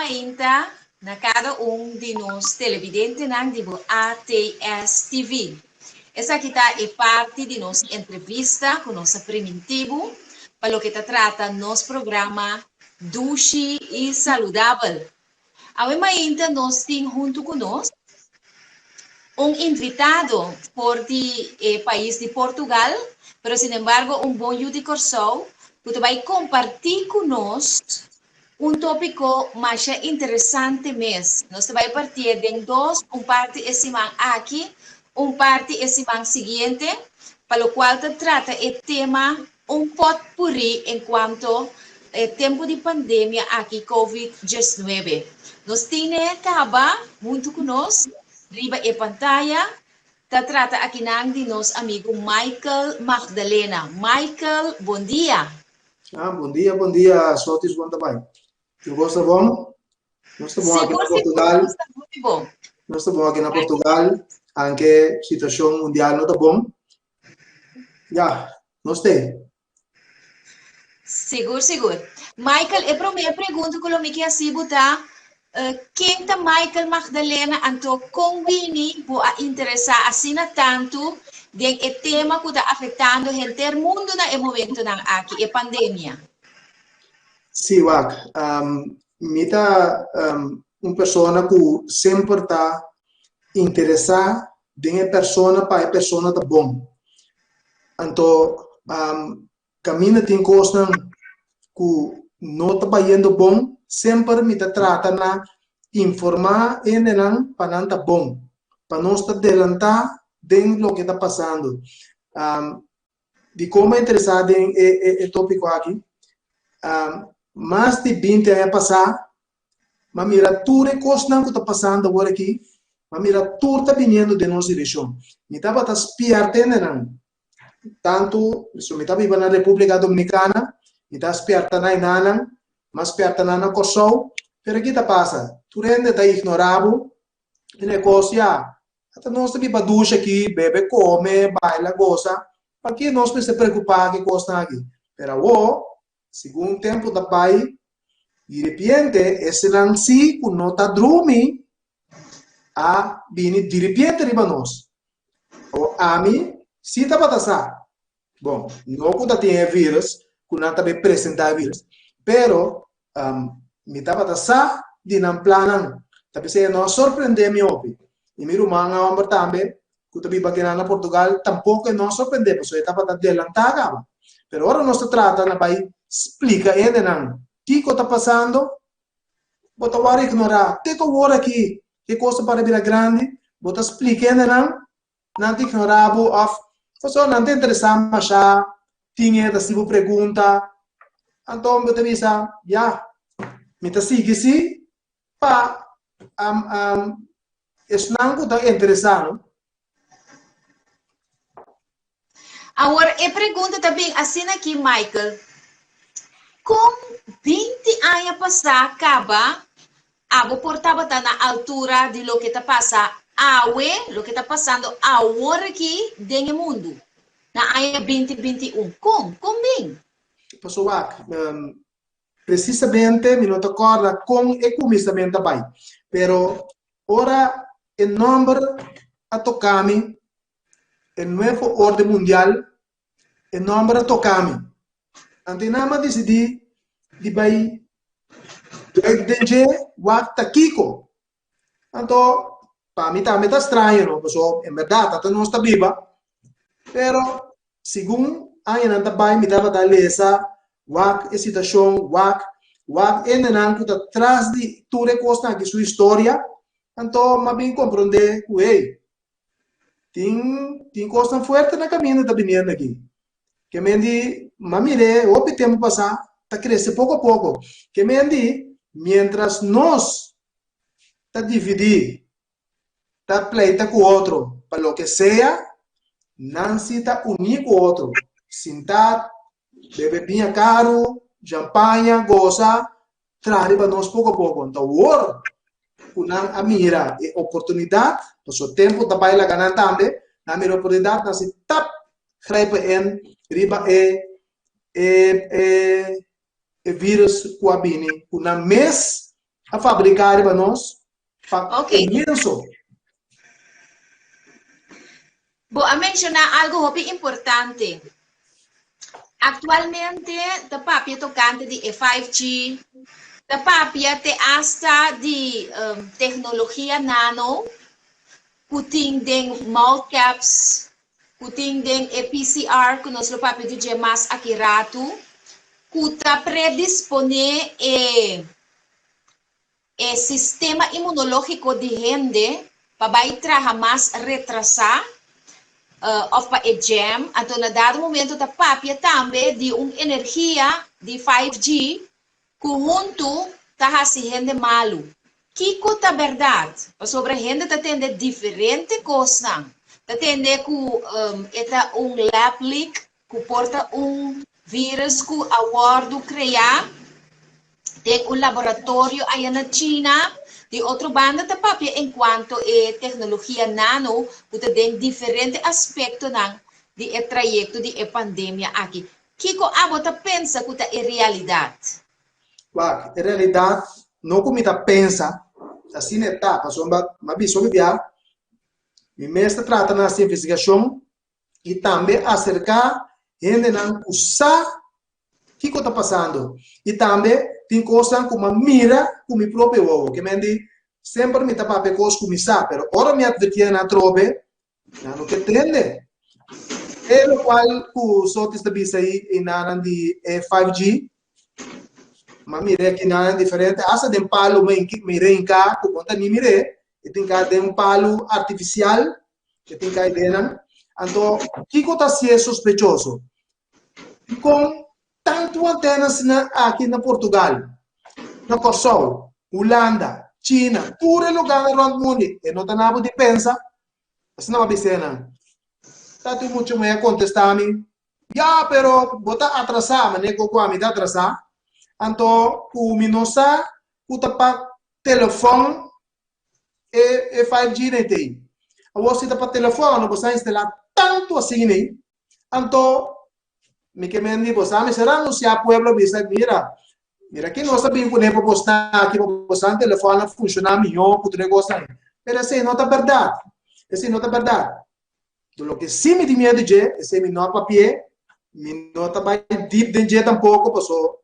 mainta na cada de nós televidentes na dibo ATS TV. Essa aqui é parte de nossa entrevista com nossa primitivo, para o que trata nosso programa Duche e Saudável. A ainda nós temos junto conosco invitado por país de Portugal, mas, sin embargo, bom de Corsou, que vai compartilhar conosco tópico mais interessante mesmo. Nós vai partir de dois, parte esse semana aqui, parte esse semana seguinte, para o qual trata o tema potpourri enquanto tempo de pandemia aqui COVID-19. Nós temos acaba muito conosco, riba e pantalla, trata aqui de nosso amigo Michael Magdalena. Michael, bom dia. Bom dia, Sotis, bom também. Eu gosto bom? Nós estamos aqui na Portugal. Muito bom. Nós estamos aqui na Portugal, anche situação mundial não está bom. Já, nós temos. Seguro. Michael, a primeira pergunta que eu me quero botar, quem está Michael Magdalena, então, convini a interessar assim tanto de tema que está afetando o mundo no momento aqui, a pandemia? Sim, Wak. Mita uma pessoa que sempre está interessada em a pessoa para a pessoa está bom. Então, caminho tem coisas que não está indo bom, sempre me trata na informar e não para não estar bom, para não estar adelantar de lo que está passando. De como é interessado em tópico aqui, mais de 20 anos passar, mas mira tudo que está passando agora aqui, mas mira tudo está vindo de nossa direção. Me estava a espiar tanto, me estava na República Dominicana, me estava espiar na Inana, mas espiar na Kosovo, pero aqui está passa, tu rende está ignorado, e negócio, até nós estamos para ducha aqui, bebe, come, baila, goza, para que nós não se preocupar com coisas aqui. Pero segundo o tempo da pai, de repente, esse lance, que não está dormindo, de repente, riba nós. A mim, se está para passar. Bom, não que tem vírus, que não está bem apresentar vírus, pero, me está para passar, de não planar. Tapi saya não surpreender me opi. E meu irmão homem também, que também aqui na Portugal, tampouco não surpreender, porque eu estava adelantada. Pero agora nós trata na pai explica ainda não. Que está passando? Bota agora ignorar. Que agora aqui, que coisa para vir grande, bota explica ainda não te ignorar of. Só não te interessar mais já. Tinha da sibo pergunta. Então bota visa, já. Me tá sigue se pa esnango está interessado. Agora, a pergunta também, assim aqui, Michael, com 20 anos passar, acaba, a portava está na altura de lo que está passando, lo que está passando agora aqui dentro do mundo, na ano 2021. Como bem? Pessoal, precisamente, me não acorda com o começamento também, pero ora, o número a tocar-me, o novo ordem mundial, o número a tocar-me. Então, nada decidi de vai de wakta kiko. Então, para mim também está estranho, não? Porque, em verdade, até não está viva. Pero, segundo a gente não vai me dava da lesa, wak a situação, wak ainda não está atrás de tudo que consta aqui sua história. Então, mas bem compreender que tem coisa forte na caminho da vindo aqui. Que me diz, mamire, o tempo passar, está crescendo pouco a pouco. Que me diz, mientras nós está dividir, está pleita com o outro, para lo que seja, não se está unir com o outro. Sentar, beber bem caro, champanhe, goza, traz para nós pouco a pouco. Então, o unang amira oportunidade, o tempo da baila ganan também, na mira oportunidade na se tap grijpen in riba vírus kuabini, una mes a fabricar para nós, para Ok. começo. Vou mencionar algo muito importante. Actualmente, a papia tocante de 5G, a papia te hasta de tecnologia nano, puting den mouth caps, puting den PCR, que nós lo papia de mais akirato, kuta predispone sistema imunológico de gente para trabalhar mais retrasar of pa jam, ato na dado momento ta papia também de energia de 5G junto ta hasi gente malo. Kiko ta verdade, sobre gente ta tende diferente coisa, ta tende ku eta lab leak, ku porta vírus ku awardo criar, tem laboratório aí na China, de outra banda da papia enquanto tecnologia nano, puta tem diferente aspecto de trajeto de pandemia aqui. Kiko abota pensa que é realidade? Claro, em realidade, não como está pensa, assim está, passou uma visão de viagem, me mestre trata nessa investigação e também acercar gente não usar o que está passando. E também tem coisas como mira com o próprio ovo, que me diz, sempre me tapa pe coisas como isso, mas ora me advertia na trobe, não que entende. É o qual o sotis da bisa aí na de 5G, mas mire que não é diferente. Asa de palo mire em cá, por conta de mire, e tem cá de palo artificial, que tem cá dentro. Então, o que está sendo sospechoso? Com tanto antenas aqui na Portugal, na Corsol, Holanda, China, todo lugar do mundo, e não tem nada de pensar, assim não vai ser nada. Tanto muito me contestar a mim, já, pero botar atrasar, mas nem com a me dá atrasar. Então, o minosa, o tapa telefone e 5G nem tem. A você tapa telefone, você instalar tanto assim nem. Então, me que me diz, você será no seu pueblo, mira que nós sabemos que não postar aqui, postar o telefone funciona melhor, que outra coisa. Mas assim não é verdade. Assim não é verdade. Do que sim me tinha de dizer, esse me não papel, me não tá bem deep de dizer tampouco, passou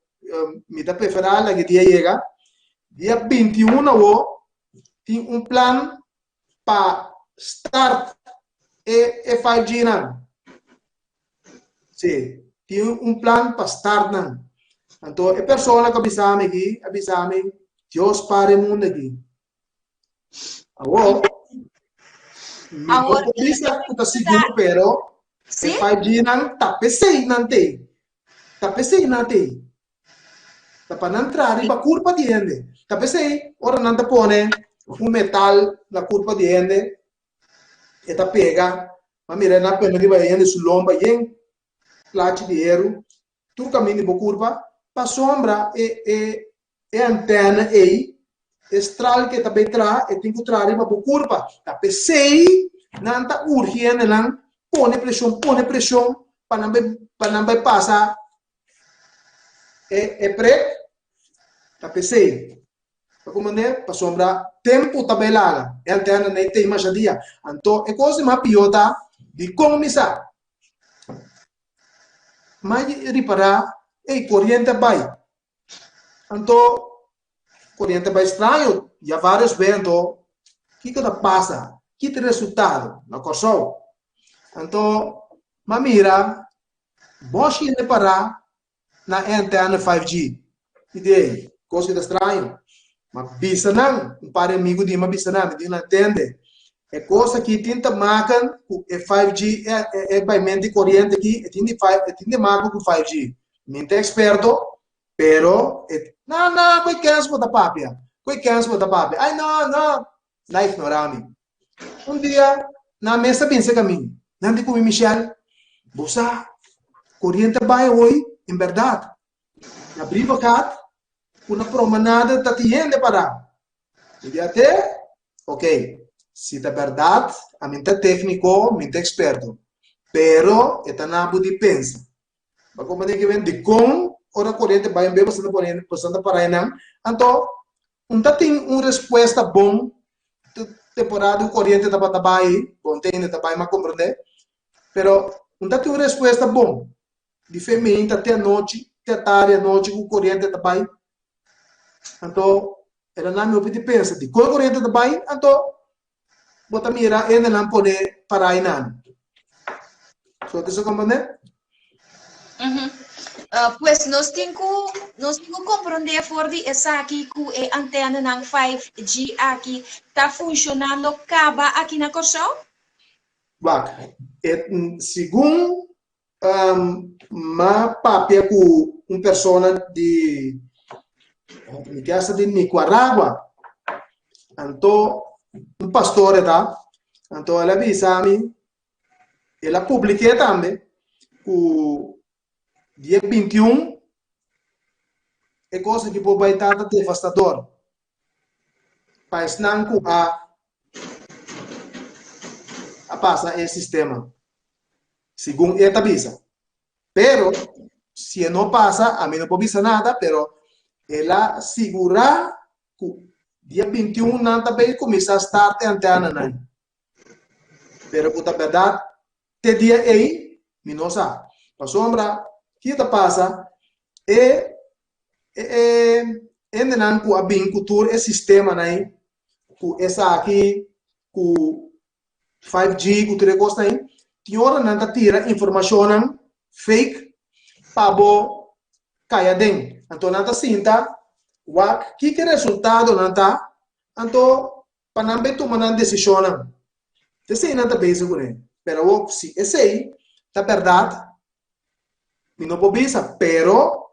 me dá preferar lá que dia chega. Dia 21 tem plano para start e 5G não. Sim, tem plano para start não. Então, a pessoa que avisa-me, Deus para o mundo aqui. Agora, Agora, bisa que está seguro, pero sim? 5G não está PC não tem. Está PC não tem. Está para não entrar e para curva de ende. Está PC, ora não te põe metal na curva de ende, e está pega, mas mira, na pena de vai ende su lomba, e plate de erro, tu caminho de curva, para sombra e antena aí, estral que também traz, e tem que trazer para curva. Tá pensei, não tá urgente, não põe pressão, para não passar preto. Tá pensei. Para sombra, tempo também lá, e antena nem tem mais dia. Então, é coisa mais pior de começar. Mas reparar, corrente vai. Então, corrente vai estranho, já vários ventos, o que passa? Que tem resultado? Na Corsol. Então, mas mira, vos que reparar na antena 5G. E daí, coisa estranho. Mas bisa não, par de amigo de uma bisa não entende. É coisa que tenta marcar, é 5G, é paimento de corrente aqui, tenta marcar com 5G. Não é experto, pero, não, coi canso botar papia. Ai, não, ignorar-me. Dia, na mesa pensa caminho. Não digo, Michel, você, corrente vai hoje, em verdade. Na briva cat, uma promenada tá tiende para. E até, ok. Se é verdade, a mente técnico, a mente experto. Pero, é na de pensa. Mas como tem que ver de com, ora corrente vai bem bastante para aí não. Então, Não tem uma resposta bom, temporada corrente da trabalho, bom, tem de trabalho, mas compreender, pero não tem uma resposta bom, de feminina até a noite, até a tarde, a noite, com corrente da trabalho, então, era na minha opinião, pensa, de qual corrente da trabalho, então, bota mira, ainda não pode parar aí nada. Só que você compreende? Pues nós temos que compreender for de essa aqui que a antena não 5G aqui está funcionando caba aqui na Corsão? Segundo uma papel com uma pessoa de Nicaragua, então um pastor tá, então ela avisa a mim, ela publica também que dia 21 é coisa que pode estar devastador. Mas não a passar esse sistema. Segundo esta avisa. Pero, se não passa, a mim não pode avisar nada, pero ela segura que dia 21 não também começa a estar antena não. Pero, que a verdade, te dia aí, não sabe. A sombra, que passa, ainda não com a cultura, esse sistema aí, com essa aqui, com 5G, com tudo isso aí, que hora não tira informação fake para cair dentro. Então, não sinta, que resultado não está, então, para não ver tomar uma decisão. Esse aí não está bem seguro. Pero, se esse aí, tá verdade, não pode pensar, pero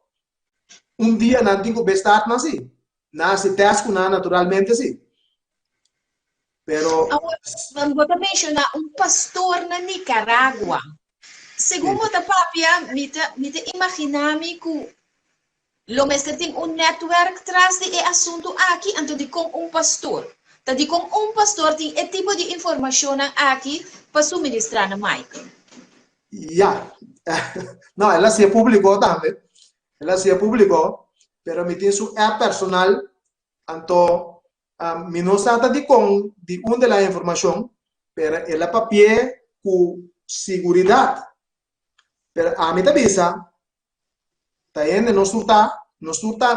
um dia não tem que estar assim. Nasce teste naturalmente assim. Pero vou mencionar pastor na Nicarágua. Segundo a papia, me imaginar-me que o mestre tem network atrás de assunto aqui, então de com pastor. Então de com pastor tem esse tipo de informação aqui para suministrar na Mike. Não, ela se publicou também. Ela se publicou, pero me tem su app personal, então me não sabe de onde a informação, pero ela papel com segurança. Pero a mim também sabe, ainda não surta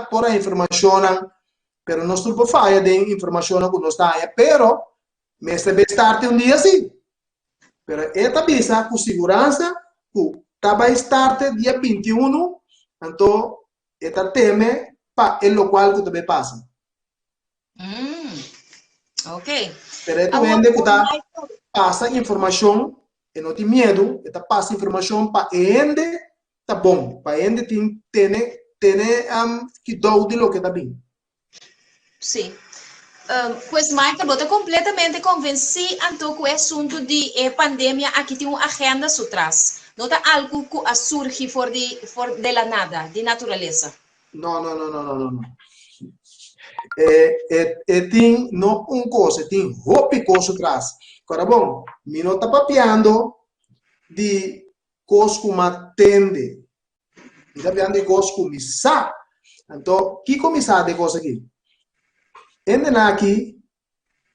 por a informação, pero não surta falha de informação que não está aí, pero me deve estar dia assim. Pero esta visa com segurança, vai estar dia 21, então esta teme para o local que também passa. Ok. Pero esta vende que passa informação, e não tem medo, esta passa informação para ende, tá bom, para ende tem que dou de lo que está bem. Sim. Pois, Michael, eu estou completamente convencido então, que o assunto de pandemia aqui tem uma agenda por trás. Não está algo que surge fora de la nada, de natureza. Não. Tem não uma coisa, tem roupa coisa atrás. Agora, bom, me não está papiando de coisa como atende. Está papiando de coisa como sa. Então, que começar de coisa aqui? Ainda aqui,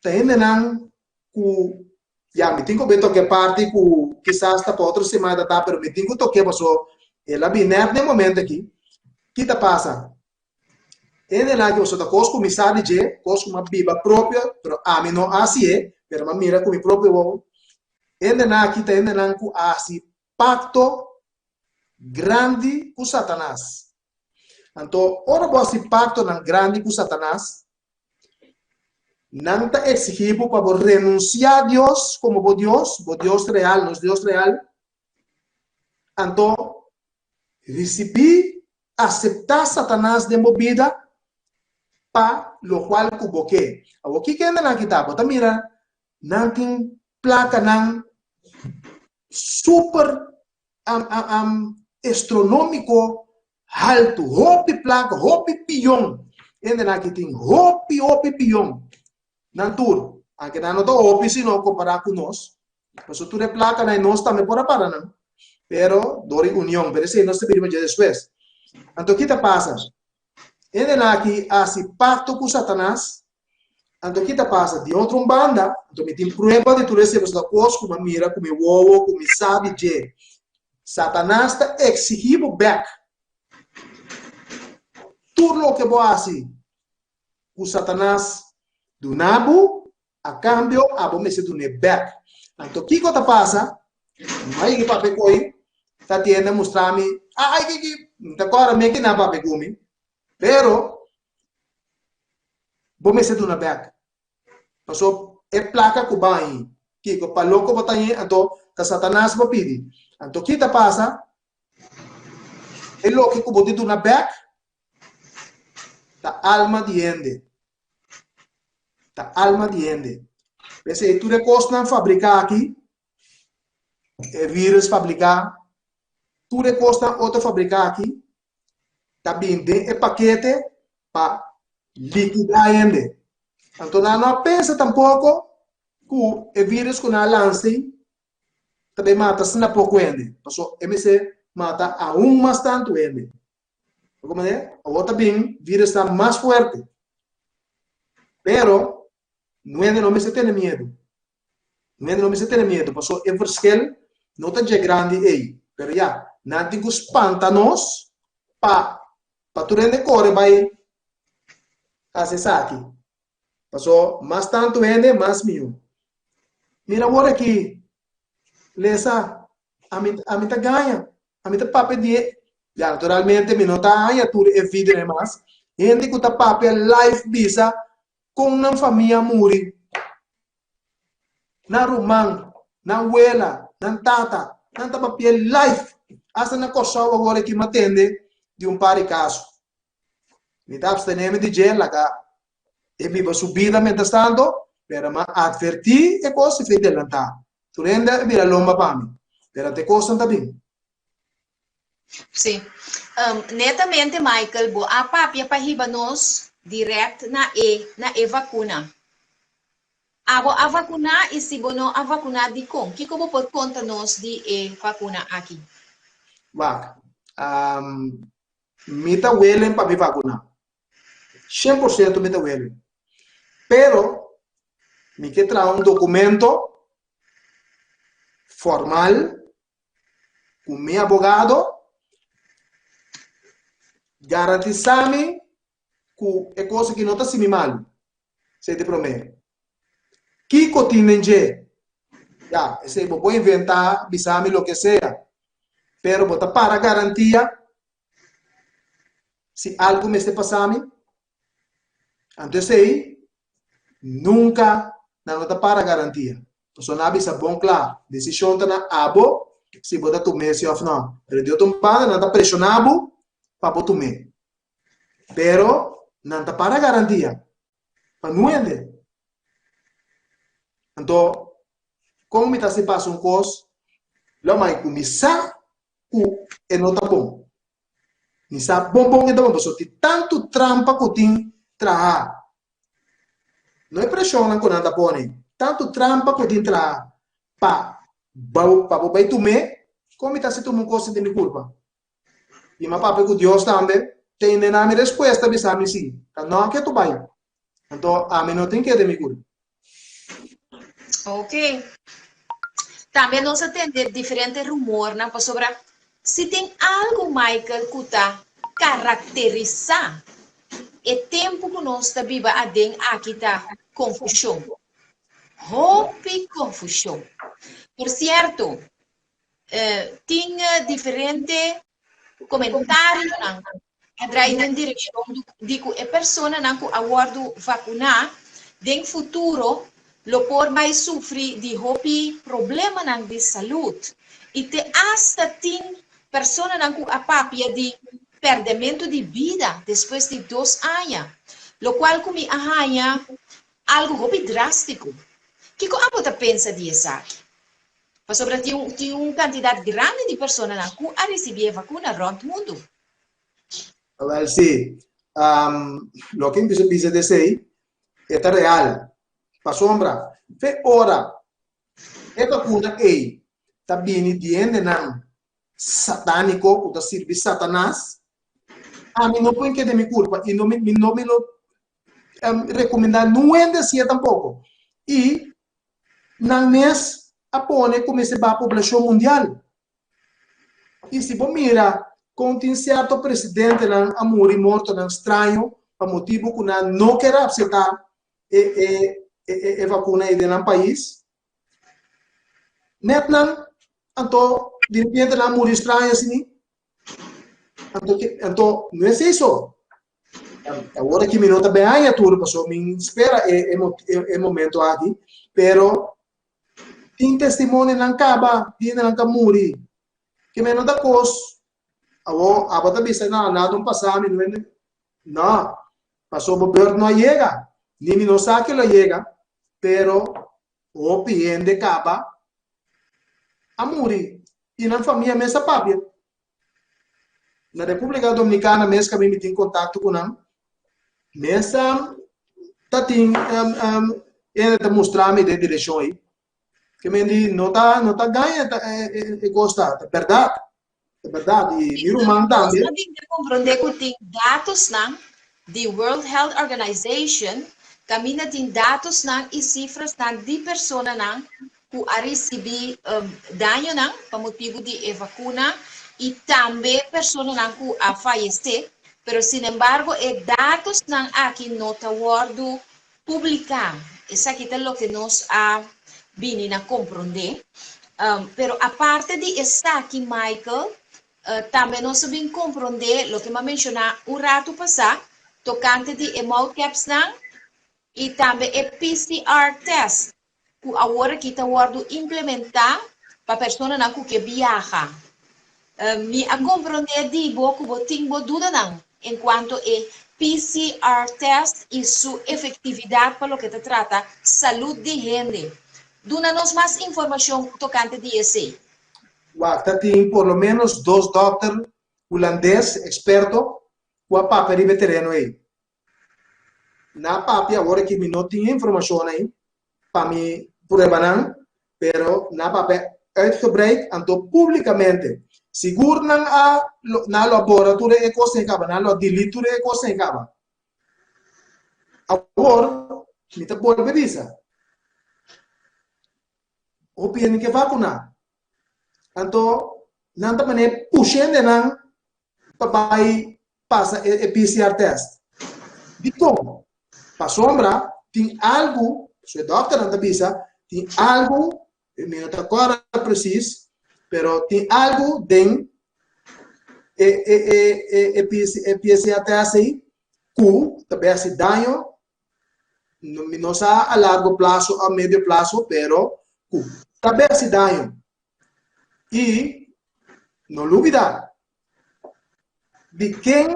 ainda não me tenho que tocar parte que quizás está para outra semana, tá? Pero me tenho que tocar passou. Ela vem no momento aqui. Que está passa? Ainda não que você está com começar a dizer, com uma biba própria, pero a mim não assim é, pero uma mira com o próprio ovo. Ainda não aqui está ainda não com assim pacto grande com Satanás. Então, ora você pacto grande com Satanás. Não está exigido para renunciar a Deus como o Deus real, nosso Deus real. Então, receber, aceitar Satanás de movida para o qual cuboque. O que anda na kitab? Tá mira, não tem placa não super astronômico alto, hopi placa, hopi pion. Anda na que tem hopi pion. Não tudo. Aqui não está hopi se não comparar com nós. Mas se tu é placa, nós também por para não. Pero dori união, pero se nós te pedimos depois. Então, o que te passa? Ele aqui hace pacto com Satanás. Então, o que passa? De outra banda, então, me tem prova de tu recebes da coisa, como mira, como ovo, como sabe, de Satanás está exigindo back. Tudo o que você assim, o Satanás do Nabu, a câmbio, a bom me se do back. Então, o que passa? Aí que papai coi, tá tendo mostrar-me, que agora me que não papai comi, pero bom me se do back. Passou é placa que vai, que o paloco botar aí, então, que Satanás vai pedir. Então, o que passa? É o que botar do back, da alma de ende. Da alma de ende. Esse tu recostas fabricar aqui, é vírus fabricar, tu recostas outro fabricar aqui, também tem paquete para liquidar ende. Então, não pensa tampouco que o vírus que não lance também mata se não pouco ende. Porque MC mata aún mais tanto ende. Como é? O outro bem, vírus está mais forte. Pero, não me se tem medo. Não me se tem medo. Porque o verschil não está grande aí. Pero já, não tem que espantar-nos para tu rende corre vai acessar aqui. Passou mais tanto ende, mais mil. Mira agora aqui. Lesa, a mim tá ganha. A mim tá papel de... Já, naturalmente, me não tá ganha tudo é vídeo, mas... Gente que tá papel live bisa com uma família muri. Na rumang, na abuela, na tata, na tá papel live. Asa na coisa agora que me atende de par de caso. Me tá abstenendo de gel, lá e viva subida mientras tanto, pero ma advertir e cose fe delanta. Tu rende vira lomba para mim. Pero te costam também. Sim. Netamente, Michael, a papia para nos direto na vacuna. A vacuna e se bono a vacuna de com? Que como por conta nos de vacuna aqui? Va. Mita huelen para me vacunar. 100% mita huelen. Pero, me que traer um documento formal com meu abogado, garantizar-me que é coisa que não está assim mal. Se te prometo. Que continente? Já, esse vou inventar, bisame lo que seja. Pero bota para garantia, se algo me está passando, antes aí, nunca não está para garantia. Então, não avisa bom claro. Decisão está na abo, se bota tu mês ou não. Pero de outro lado, não está pressionado para botar tu mês. Pero, não está para garantia. Para não entender. Então, como me está se passa coisa, lá vai começar que não está bom. Não está bom, então, pessoal, tem tanto trampa que tem trabalhar. Não é pressão que não está bom, tanto trampa que tem trabalhar. Para vai tomar, como está se tomando coisa de minha culpa. E meu papai com Deus também, tem na minha resposta, me sabe sim. Não é que tu vai. Então, a mim não tem que ter minha culpa. Ok. Também nós atendemos diferentes rumores sobre se tem algo, Michael, que está caracterizar o tempo que nós está viva aqui está confusão. Roupa confusão. Por certo, tinha diferentes comentários na direção de que a pessoa que aguarda vacinar, no futuro, lo por vai sofrer de problema de saúde. E te hasta tem pessoas que a papia de perdimento de vida depois de 2 anos. Lo qual como arranha algo drástico. O que você pensa disso aqui? Sobre tem uma quantidade grande de pessoas que a receber vacuna rond o mundo. Well, sim. Lo que precisa dizer é real. Para sombra, fe ora, e vacuna ei, tá vindo de não satânico, o da serviço Satanás, A mí no pueden que de mi culpa y no me lo recomendar no decir tampoco. Y no mes apone como se va a población mundial. Y si vos mira, com um certo presidente lá, a morrer morto, lá, estranho, a motivo que não quer aceitar a vacuna aí no país, metnan, então, de repente, lá morrer estranho assim, então, não é isso. Agora que me nota bem, aí tudo passou, me espera o momento aqui, pero tem testemunho não acaba, tem não acaba morrer, que me nota coisa. Abo tabi sa na nadong pasami no pasó gobierno no llega ni mi no saque lo llega pero o piende capa a muri y na familia mesa papia na República Dominicana mes kami miting contacto con am mesa tating ele te mostrami de direção aí que me di nota ganha gosta verdade. É verdade, e miro manda também. Nós compreender que tem dados não de World Health Organization, caminha tem dados não e cifras não de pessoas não que a receber dano não por motivo de vacuna e também pessoas não que a falecer, pero sin embargo é dados não aqui não está word publicar. Isso aqui é o que nós a vindo a compreender. Pero a parte de essa aqui, Michael, também nós sabemos compreender o que eu mencionei um rato passado, tocante de mouth caps e também o PCR test, que agora que está sendo implementar para pessoas que viajam. Me a compreender de boa que tenho dúvida não, enquanto é PCR test e sua efetividade para o que se trata saúde de gente. Dúnanos mais informação tocante de esse. Tem por lo menos 2 doctores holandeses expertos com a papel de terreno aí. Na papel agora que me não tem informação aí para me provar, pero na papel uitgebreid então publicamente seguro na laboratório é coisa acaba na laboratório é coisa acaba. Agora me tá por dizer opinião que vacuna. Então, não está mané puxando não para passar o PCR test. De como? Para sombra tem algo, se o doutor não está tem algo, não está agora preciso, pero tem algo dentro PCR test aí que também se dano, não a largo prazo, a médio prazo, pero também se dano. E não olvidar de quem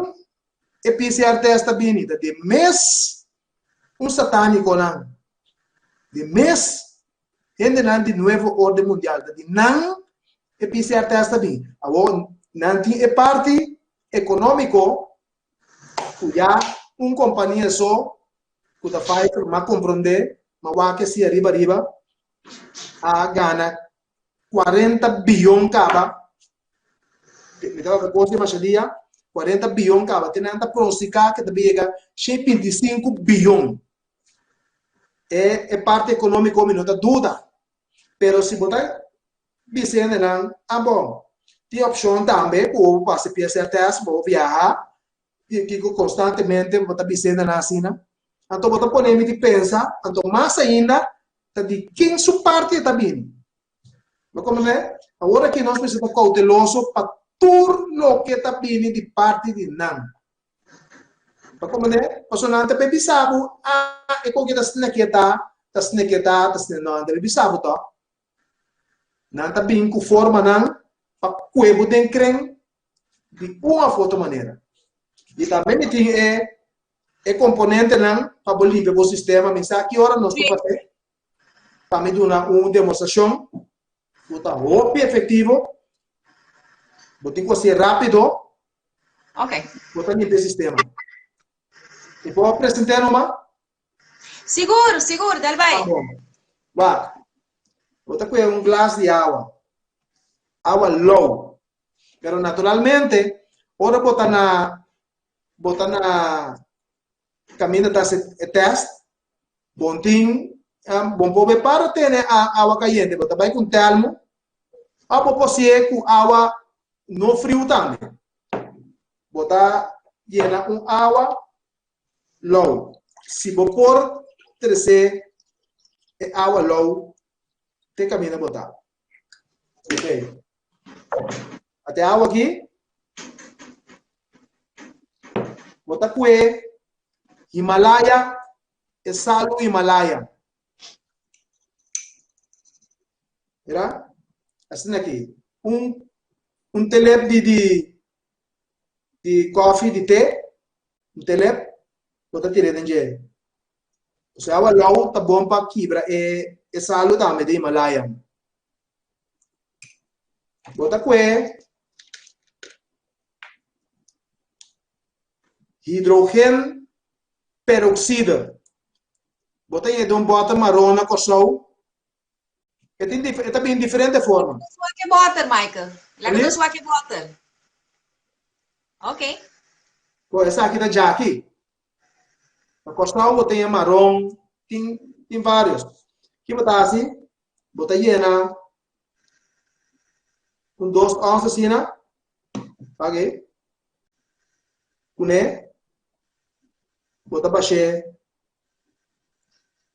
é PCR test está vindo, de mês satânico não, de mês ainda de novo ordem mundial, de não é PCR test está vindo. Agora não tem parte econômico, já companhia só que está fazendo, mas compreender, mas vai que se arriba a gana 40 bilhões cada, me dá coisa mais dia, 40 bilhões cada, tem nada prossicar que também chega 25 bilhões. É parte econômica, me não dá dúvida. Pero se botar dizendo não, bom, tem opção também, ou para se PCR test, ou viajar, que constantemente botar dizendo não assim, não. Então botar podemos de pensar, então mais ainda, de quem sua parte está vindo. Mas como é? Agora que nós precisamos ser cautelosos para tudo o que está vindo de parte de não. Mas como é? Mas não está bebisado, é como que está não está bebisado, tá? Não está vindo com forma não, para cuebo de creme de uma outra maneira. E também tem componente não, para limpar o sistema, mas a que hora nós vamos fazer? Para me dar uma demonstração. Está muito efetivo, tem que ser rápido, ok, botar no sistema. E vou apresentar uma? Seguro, dale vai. Tá bom. Vai. Botar com um glass de água low, pero naturalmente, ora botar botar na caminho da teste, bom ting, bom poder para ter né, a água caliente, botar vai com termo, a população com água no frio também, botar llena com água low, se você por terceiro água low, tem caminho a botar, ok? Até a água aqui, botar cué, Himalaya, é salo Himalaya. Verá? Assim aqui. Telep de coffee, de té. Telep. Bota tirei dentro. O sea, o lau tá bom para quebra. É salo também de Himalaya. Bota cué. Hidrogênio peroxida. Bota aí de bota marrom na coção. É bem diferente forma. Swake water, Michael. Leva no swake water. Ok. Essa aqui da Jackie. Na coção bota aí marrom. Tem vários. Aqui bota assim. Bota aí com 2 onças assim, né? Ok. Cune. Bota baixé.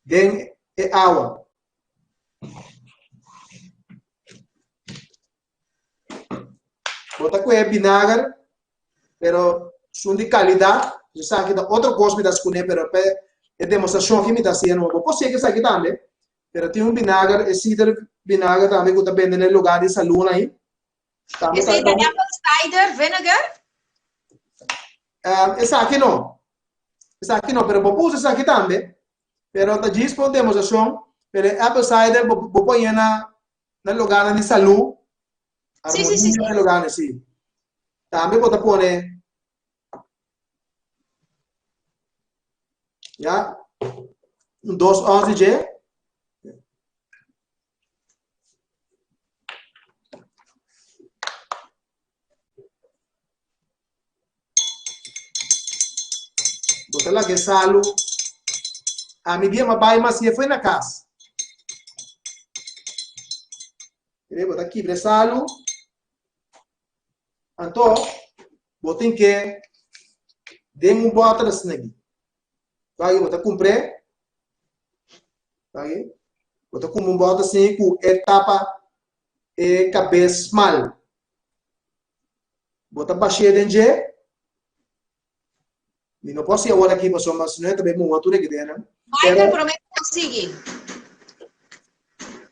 Den é água. Bota com vinagre, pero são de qualidade. Você sabe que dá outra coisa me dá escolher, pero é demonstração que me dá assim, não. Pode ser que isso aqui também, pero tem vinagre, esse vinagre também que está vendendo no lugar de salão aí. Esse é apple cider vinegar? Esse aqui não. Esse aqui não, pero vou usar esse aqui também. Pero está disponível demonstração, pero apple cider vou pôr no lugar de salão. Sim. No lugar assim. Também pode pôr, já, 2 onças de botar lá que salo. A medida uma baia, mas se foi na casa. Botar aqui para salo. Então, botem que dê bota assim aqui. Vai botar cumprir. Vai. Botar como bota assim com etapa e cabeça mal. Botar baixinho dentro. E não posso ir agora aqui para somar, senão também uma altura aqui dentro. Michael, prometo conseguir.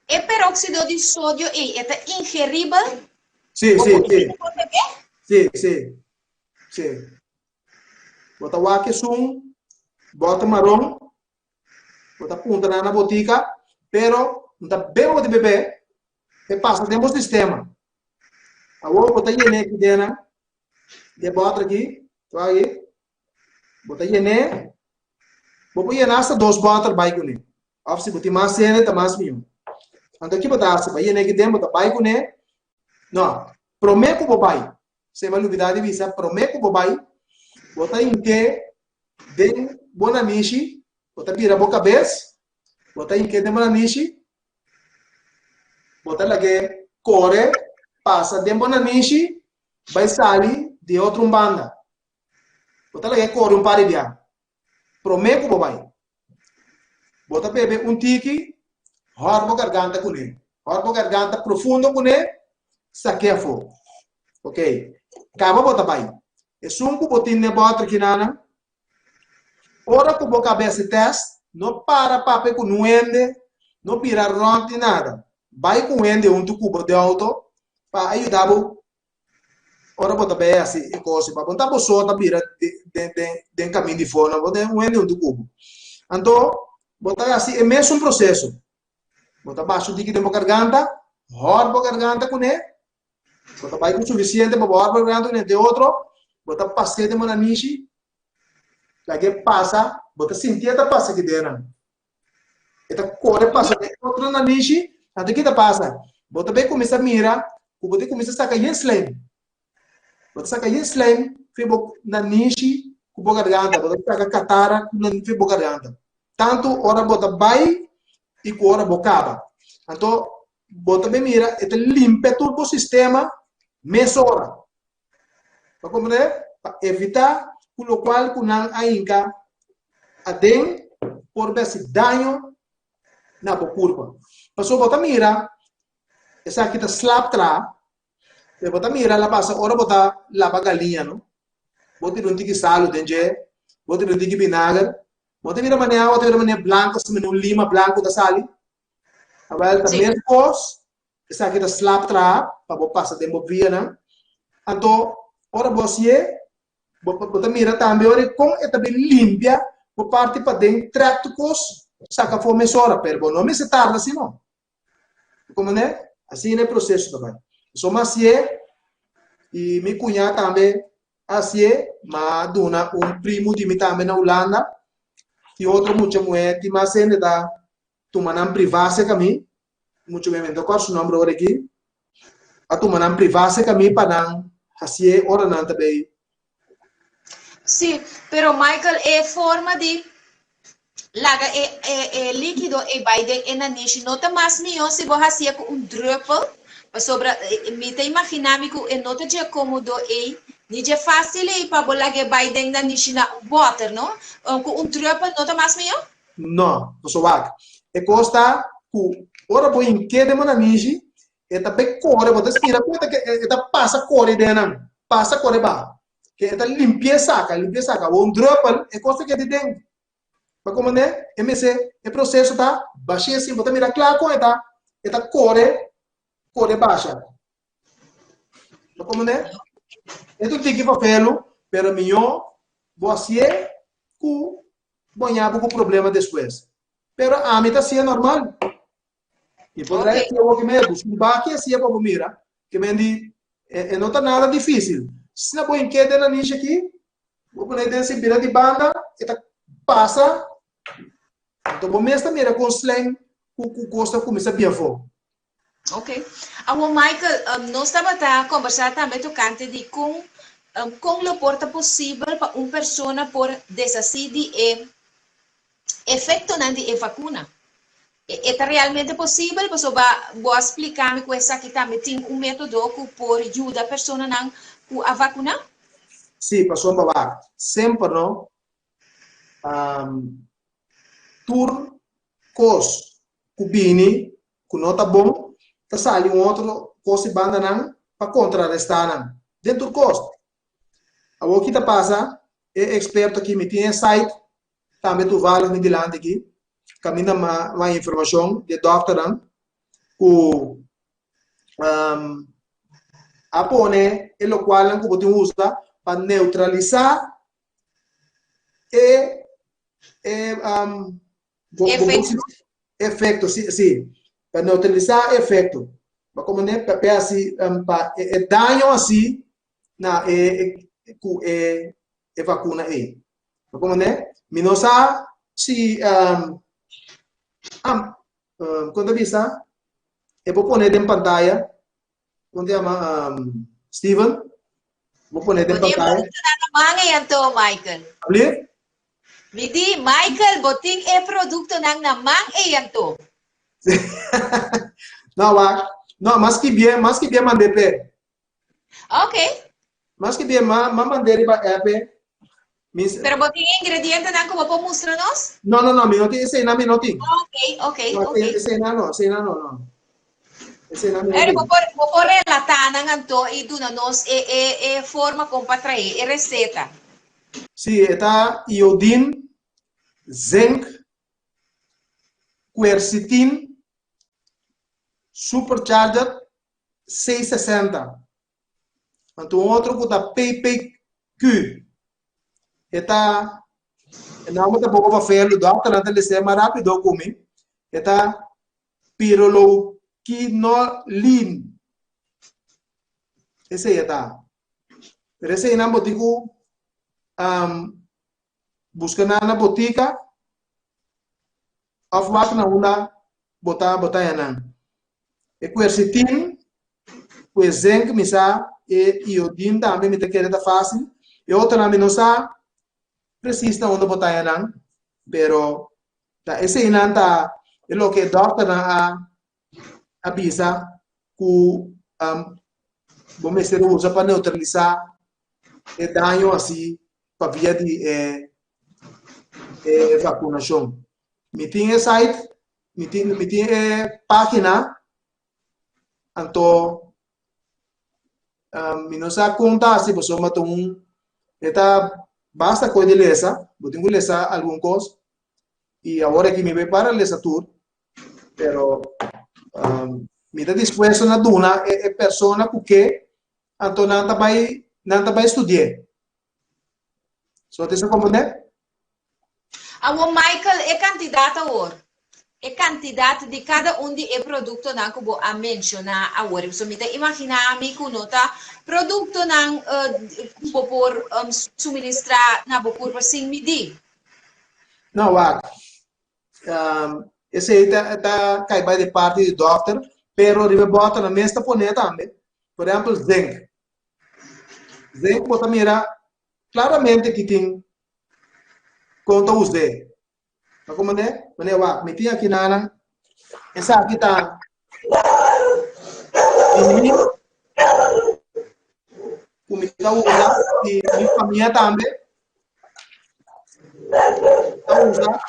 É peróxido de sódio e é ingerível? Sim. Bota o aqui sum, bota marrom, bota punta na botica, pero não tá bem o de bebê, e passa dentro do sistema. Agora bota aí aqui dentro, de bota aqui, aí, bota aí vou pôr nessa 2 botas vai com ele. Ou se botar mais cena, tá mais mil. Então aqui bota essa, vai aqui dentro, bota vai com ele. Não, prometo que vou vai. Sem uma novidade visa, prometo que vou vai. Bota em que den bona nishi, bota vira boca cabeça. Bota em que den bona nishi. Bota lá que corre, passa den bona nishi, vai sair de outra banda. Bota lá que corre par de dia. Prometo que vou vai. Bota bebe tiki, hormo garganta com ele. Hormo garganta profundo com ele. Saqueia fogo. Ok? Acaba bota vai. E sunco botin ne bota aqui nana. Ora com boca cabeça teste, não para pape com nuende, não pira ronde nada. Vai com nuende tucubo de auto para ajudar o. Ora bota bem assim, e coisa para botar por só tá pira de caminho de fora, bota nuende tucubo. Então, botar assim é mesmo processo. Bota baixo de que tem garganta, horbo garganta com ele. Bota vai com suficiente para horbo garganta com ele de outro. Bota passeio de mananishi. Lá que passa, bota sentir a passa aqui dentro. Eta corre passa de outro nanishi. Até que passa. Bota bem começa a mirar, bota começa a sacar slime. Bota sacar slime, fibo nanishi, com a garganta, bota pega catara, não tem boa garganta. Tanto hora bota vai e com hora bocaba. Então, bota bem mira, ele limpa todo o sistema, meia hora. Para compreender? Para evitar, com o qual, com a inca, adem, por ver se dano na boa curva. Passou, bota mira, essa aqui está slap tra, e bota mira, lá passa, ora bota lava galinha, não? Bota não tem que salo, denge, bota não tem que vinagre, bota mira maneira branca, se não lima branco da sali. Agora também pós, essa aqui está slap tra, para botar passa tempo via, não? Então, ora você, bota mira também, ora com é também limpia, por parte para dentro, trato cos, saca fome hora, pero não me se tarda assim, não. Como né? Assim é o processo também. Só mais e minha cunhada também, assim, mas dona primo de mim também na Holanda, e outro muita mulher, que mais ainda dá, tomando privada comigo, muito bem, então qual é o nome agora aqui? A tomando privada comigo para não, assim, ora não também. Sim, pero Michael, é forma de laga é líquido e vai de enanishi. Nota mais melhor se você fazia com druppel, sobre me te imaginar que é nota de cômodo e não é fácil e para bolar que vai de enanishi na water, não? Com druppel nota mais melhor? Não, não sou vaga. É costa com ora boi em que de enanishi, é também core, você tira conta que é passa core dentro, passa core ba. Que é limpia saca, o druppel é costa que é de dentro. Para como né? MC, o processo tá baixinho assim, você mira claro com eta core baixa. Para como né? Então tem que fazer, pero melhor você com banhar com problema depois. Pero a mim tá assim é normal. E poderia ter o que medo, se bate assim é para mira, que mendi não tá nada difícil. Se não põe que na niche aqui, vou poner desse vira de banda, eta passa. Então, o mês também era com slang, com costa começa a biafo. Ok. Agora, Michael, nós estamos a conversar também tocante de como o porta possível para uma pessoa por desasir de efeito na de vacuna. É realmente possível? Você vai explicar-me com essa aqui também tem método que por ajudar a pessoa a vacinar? Sim, passou uma vaga. Sempre, não? Tur cos cubini com nota bom tá sali outro cosi banda não para contrarrestar não dentro do costo a o que tá passa é experto aqui me tem site também tu vale me dilante aqui caminha mais informação de doctor não o apone e lo qual não que usa para neutralizar efeito, sim, para neutralizar efeito. Para como né, para assim, para dano assim na vacuna aí. Para como né, minosa se quando vista, eu vou pôr em pantalla, quando chama Steven, vou pôr em pantalla. Michael. Abrir? Midi, Michael, boting produto ng namang yan to. Não, mas que bem mandei pe. Okay. Mas que bem mandei para pe. Pero boting ingrediente nang como po mostrar nos? No, minuti, ese na minuti. Okay. Ese na no. Ese na minuti. Pero po relata nang to e do na nos forma como para traer receta. Sí, está iodine, zinc, quercetin, supercharger 660. Então, outro que está PPQ. Está, não está pouco para fazer, o doctor não está mais rápido comigo. Está piroloquinolin. Esse aí está. Esse aí não botico busca na botica of wat na una bota yanan e quercetin o zinc misa e iodine também me te quer da fácil e outra na minosa precisa onde botar não, pero tá esse inanta é o que doctor na avisa que bom mestre usa para neutralizar o dano assim para via de vacunação. Me tinha site, me tinha página, então me não sabe contar se você matou eta basta coisa de lesa, eu tenho que lesar algum coisa e agora que me prepara lesa tudo, pero me está disposto na duna é pessoa que então não vai estudar. Só tem que compreender? O Michael é candidato agora. É quantidade de cada de produto não que vou mencionar agora. Você me imaginar a mim que nota produto não vou por suministrar na vou por sem medir. Não, esse aí tá cai by de parte do doctor, pero ribe bota na mesa poner também. Por exemplo, zinc. Zinc bota mira claramente que tem conta usar. Mas como é? Mas eu me tinha aqui na essa aqui tá o me tá usar e minha família também tá usar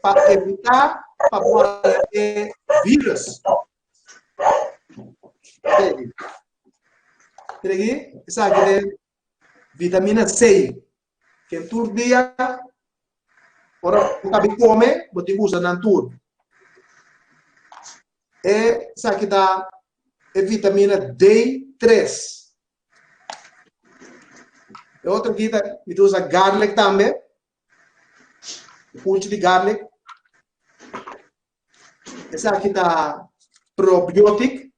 para evitar para vírus. Aqui, essa aqui é vitamina C. Que em todo dia, ora, o que come, você usa na tudo. Essa aqui dá vitamina D3. E outra aqui, você usa garlic também. Punch de garlic. Essa aqui dá probiótico.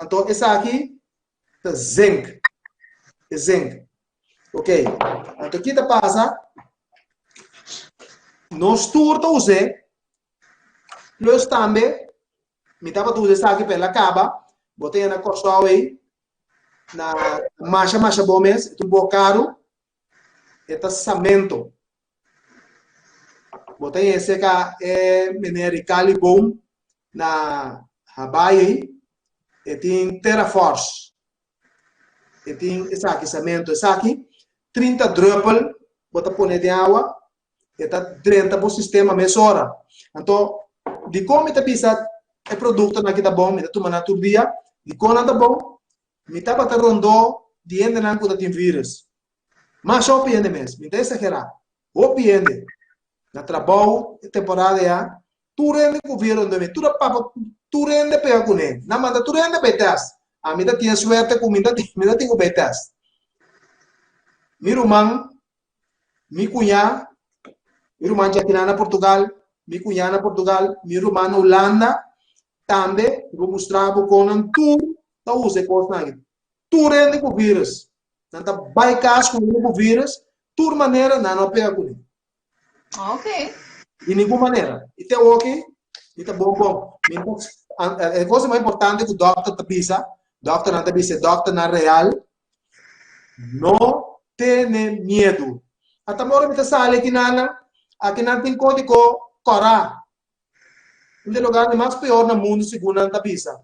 Então, essa aqui é zinc. É zinc. Ok. Então, aqui passa. Nós tudo usamos. Nós também. Me estava tudo essa aqui pela caba. Botei na costa aí. Na marcha bom mês. Tu bocaro. Eta samento. Botei esse cá é minericali bom na Hawaii e tem Terraforce. E tem esse aqui samento, esse aqui 30 drupal, bota pôr de água, e tá 30 para o sistema mesora. Então, de como tá pisa é produto na que tá bom, me tá tomando todo dia, de como tá bom, me tá para rondou de ainda não cuida tem vírus. Mas só piende mesmo, me tá exagerar. O piende na trabalho temporada já, tu rende com vírus de tu papa, tu rende pega com ele. Na manda tu rende betas. A mim tá tinha suerte com mim tá tenho betas. Mi irmão, mi cunhá, mi irmã já aqui na Portugal, mi cunhá na Portugal, mi irmã na Holanda, também vou mostrar para o tu tá usa coisa aqui. Tu rende com vírus. Não tá bypass com o vírus, tu maneira não pega com ele. Ok. De nenhuma maneira. E tem ok, e tá bom. A coisa mais importante que o doctor tá pisa, doctor não tá pisa, doctor na real, não tenha medo. Até agora me tá sale aqui não tem código Corá. Um dos lugares mais pior no mundo, segundo a pisa.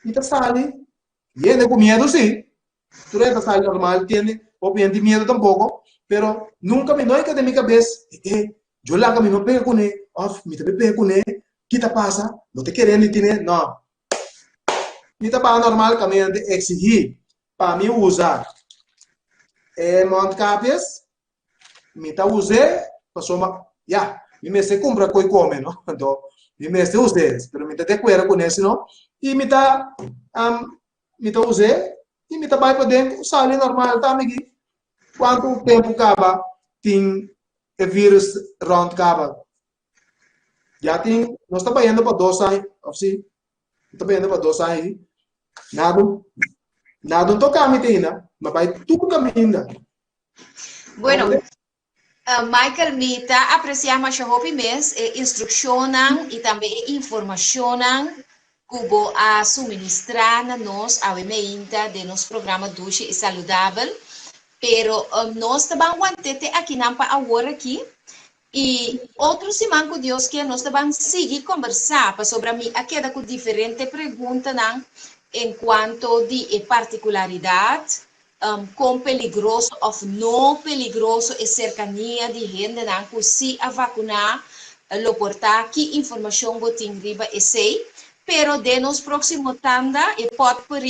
Me tá sale, e ele com medo sim. Tu tá sale normal, tem, obviamente medo tampouco, pero nunca me noia de minha cabeça, eu lá que me não pega com ele, me também pega com ele, que tá passa, não te querendo entender, não. Me tá para normal que me exigir para me usar mont cabeça, me tá usar, passou uma, me se compra coi come, não? Então, me se usa, pero me tá de acordo com isso, não? E me tá usar e me tá vai para dentro, sale normal, tá aqui. Quanto tempo acaba tem o vírus round acaba? Já tem, nós estamos indo para 2 anos, assim, estamos indo para 2 anos, nada toca a medina, mas vai tudo caminhando. Bueno, Michael, me está apreciando mais o mês, instrução e também informação cubo a suministrar a nós a emenda de nosso programa Duche e Saludável, pero nós também aguantete aqui nampa agora aqui e outro semana com Deus que nós também seguir conversar sobre a mim aqui com diferente pergunta não enquanto de particularidade com peligroso ou não peligroso e cercania de gente não que se a vacinar lo portar que informação botin riba e sei pero de nos próximo tanda e pode por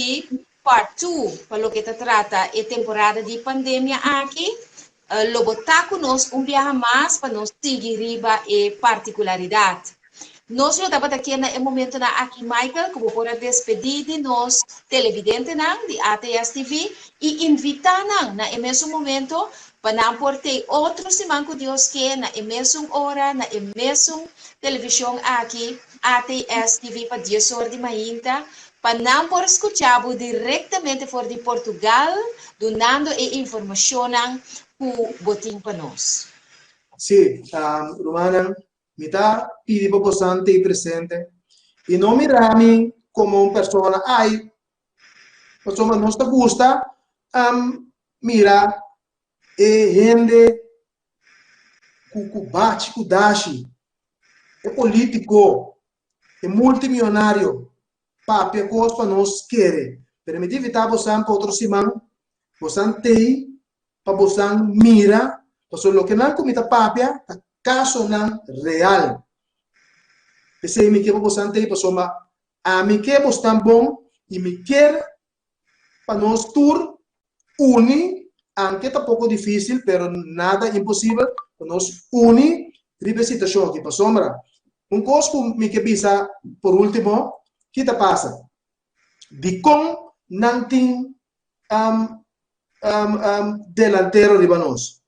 part 2 para o que se trata a temporada de pandemia aqui lo botar conosco viaje mais para nos seguir riba e particularidade. Nós lo estamos aqui no momento na aqui Michael como para despedir de nós televidente não de ATS TV e invitar não na mesmo momento para não portar outro semana com Deus que na mesma hora na mesma televisão aqui ATS TV para 10 horas de manhã para não por escutar diretamente fora de Portugal dando informação que botim para nós. Sim, Romana, me está pedindo para você estar presente e não mirar-me como uma pessoa, ai, pessoa não está gusta, mira, e gente que bate, que dashi, é político, é multimilionário, papia coisa para nós querer. Permitir evitar você para outro semana, você tem, para você mira, porque o que não comita papia, caso não real. Esse é me que você tem, pessoa, a me que você tão bom e me quer para nós tur unir, aunque está pouco difícil, pero nada impossível, para nós unir, triple situação aqui para sombra. Coisa que me que pisa por último, que te passa? De como não tem delantero de nós.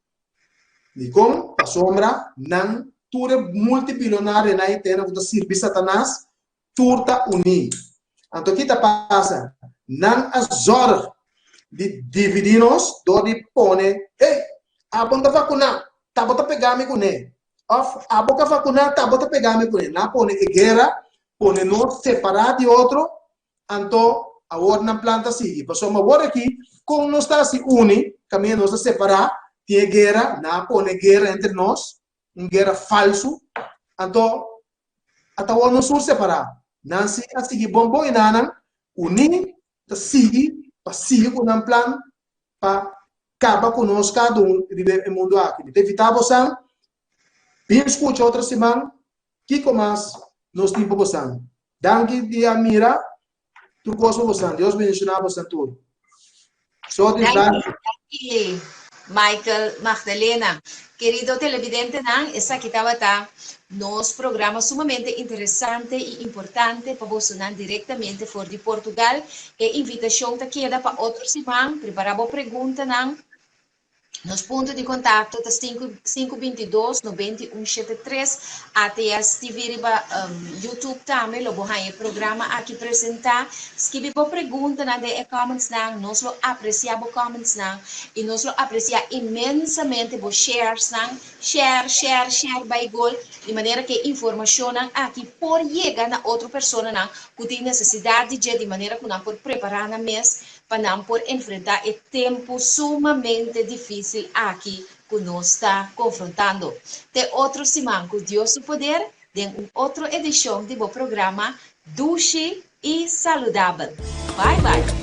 De como a sombra não ture multibilionário na internet que servir Satanás turta unir. Então que te passa? Não as horas de dividir-nos, do de pone, ei, a banda vacuna, tá bota pegar-me com ele. A boca vacuna, tá bota pegar-me com ele. Na pone guerra, pone nós separar de outro, então a outra na planta sigue. Passou uma hora aqui, como nós está se une, caminho nós está separar, tem guerra, na pone guerra entre nós, guerra falso, então até o nós separar. Não se a seguir bombo e nana, unir, tá sigue, para seguir com um plano, para acabar conosco cada no mundo aqui. Então evitar você, bem escuta outra semana, que começa nos tempo você. Danke dia mira, tu coisa você. Deus bendicionar você tudo. Só de Michael Magdalena, querido televidente, essa aqui estava nos programa sumamente interessante e importante para você diretamente fora de Portugal. E invitação está queda para outro semana, preparar a pergunta, nos pontos de contato tá 522-9173 ATS TV YouTube também lo bohai programa aqui apresentar escreve por pergunta na de comments nós lo apreciamos comments e nós lo aprecia imensamente por shares share by goal de maneira que informação aqui por chegar na outra pessoa que tem necessidade de maneira que não por preparar na mês para não por enfrentar o tempo sumamente difícil aqui que nós está confrontando. De outro semana, com Deus o poder, de outra edição do programa Duche e Saludável. Bye, bye.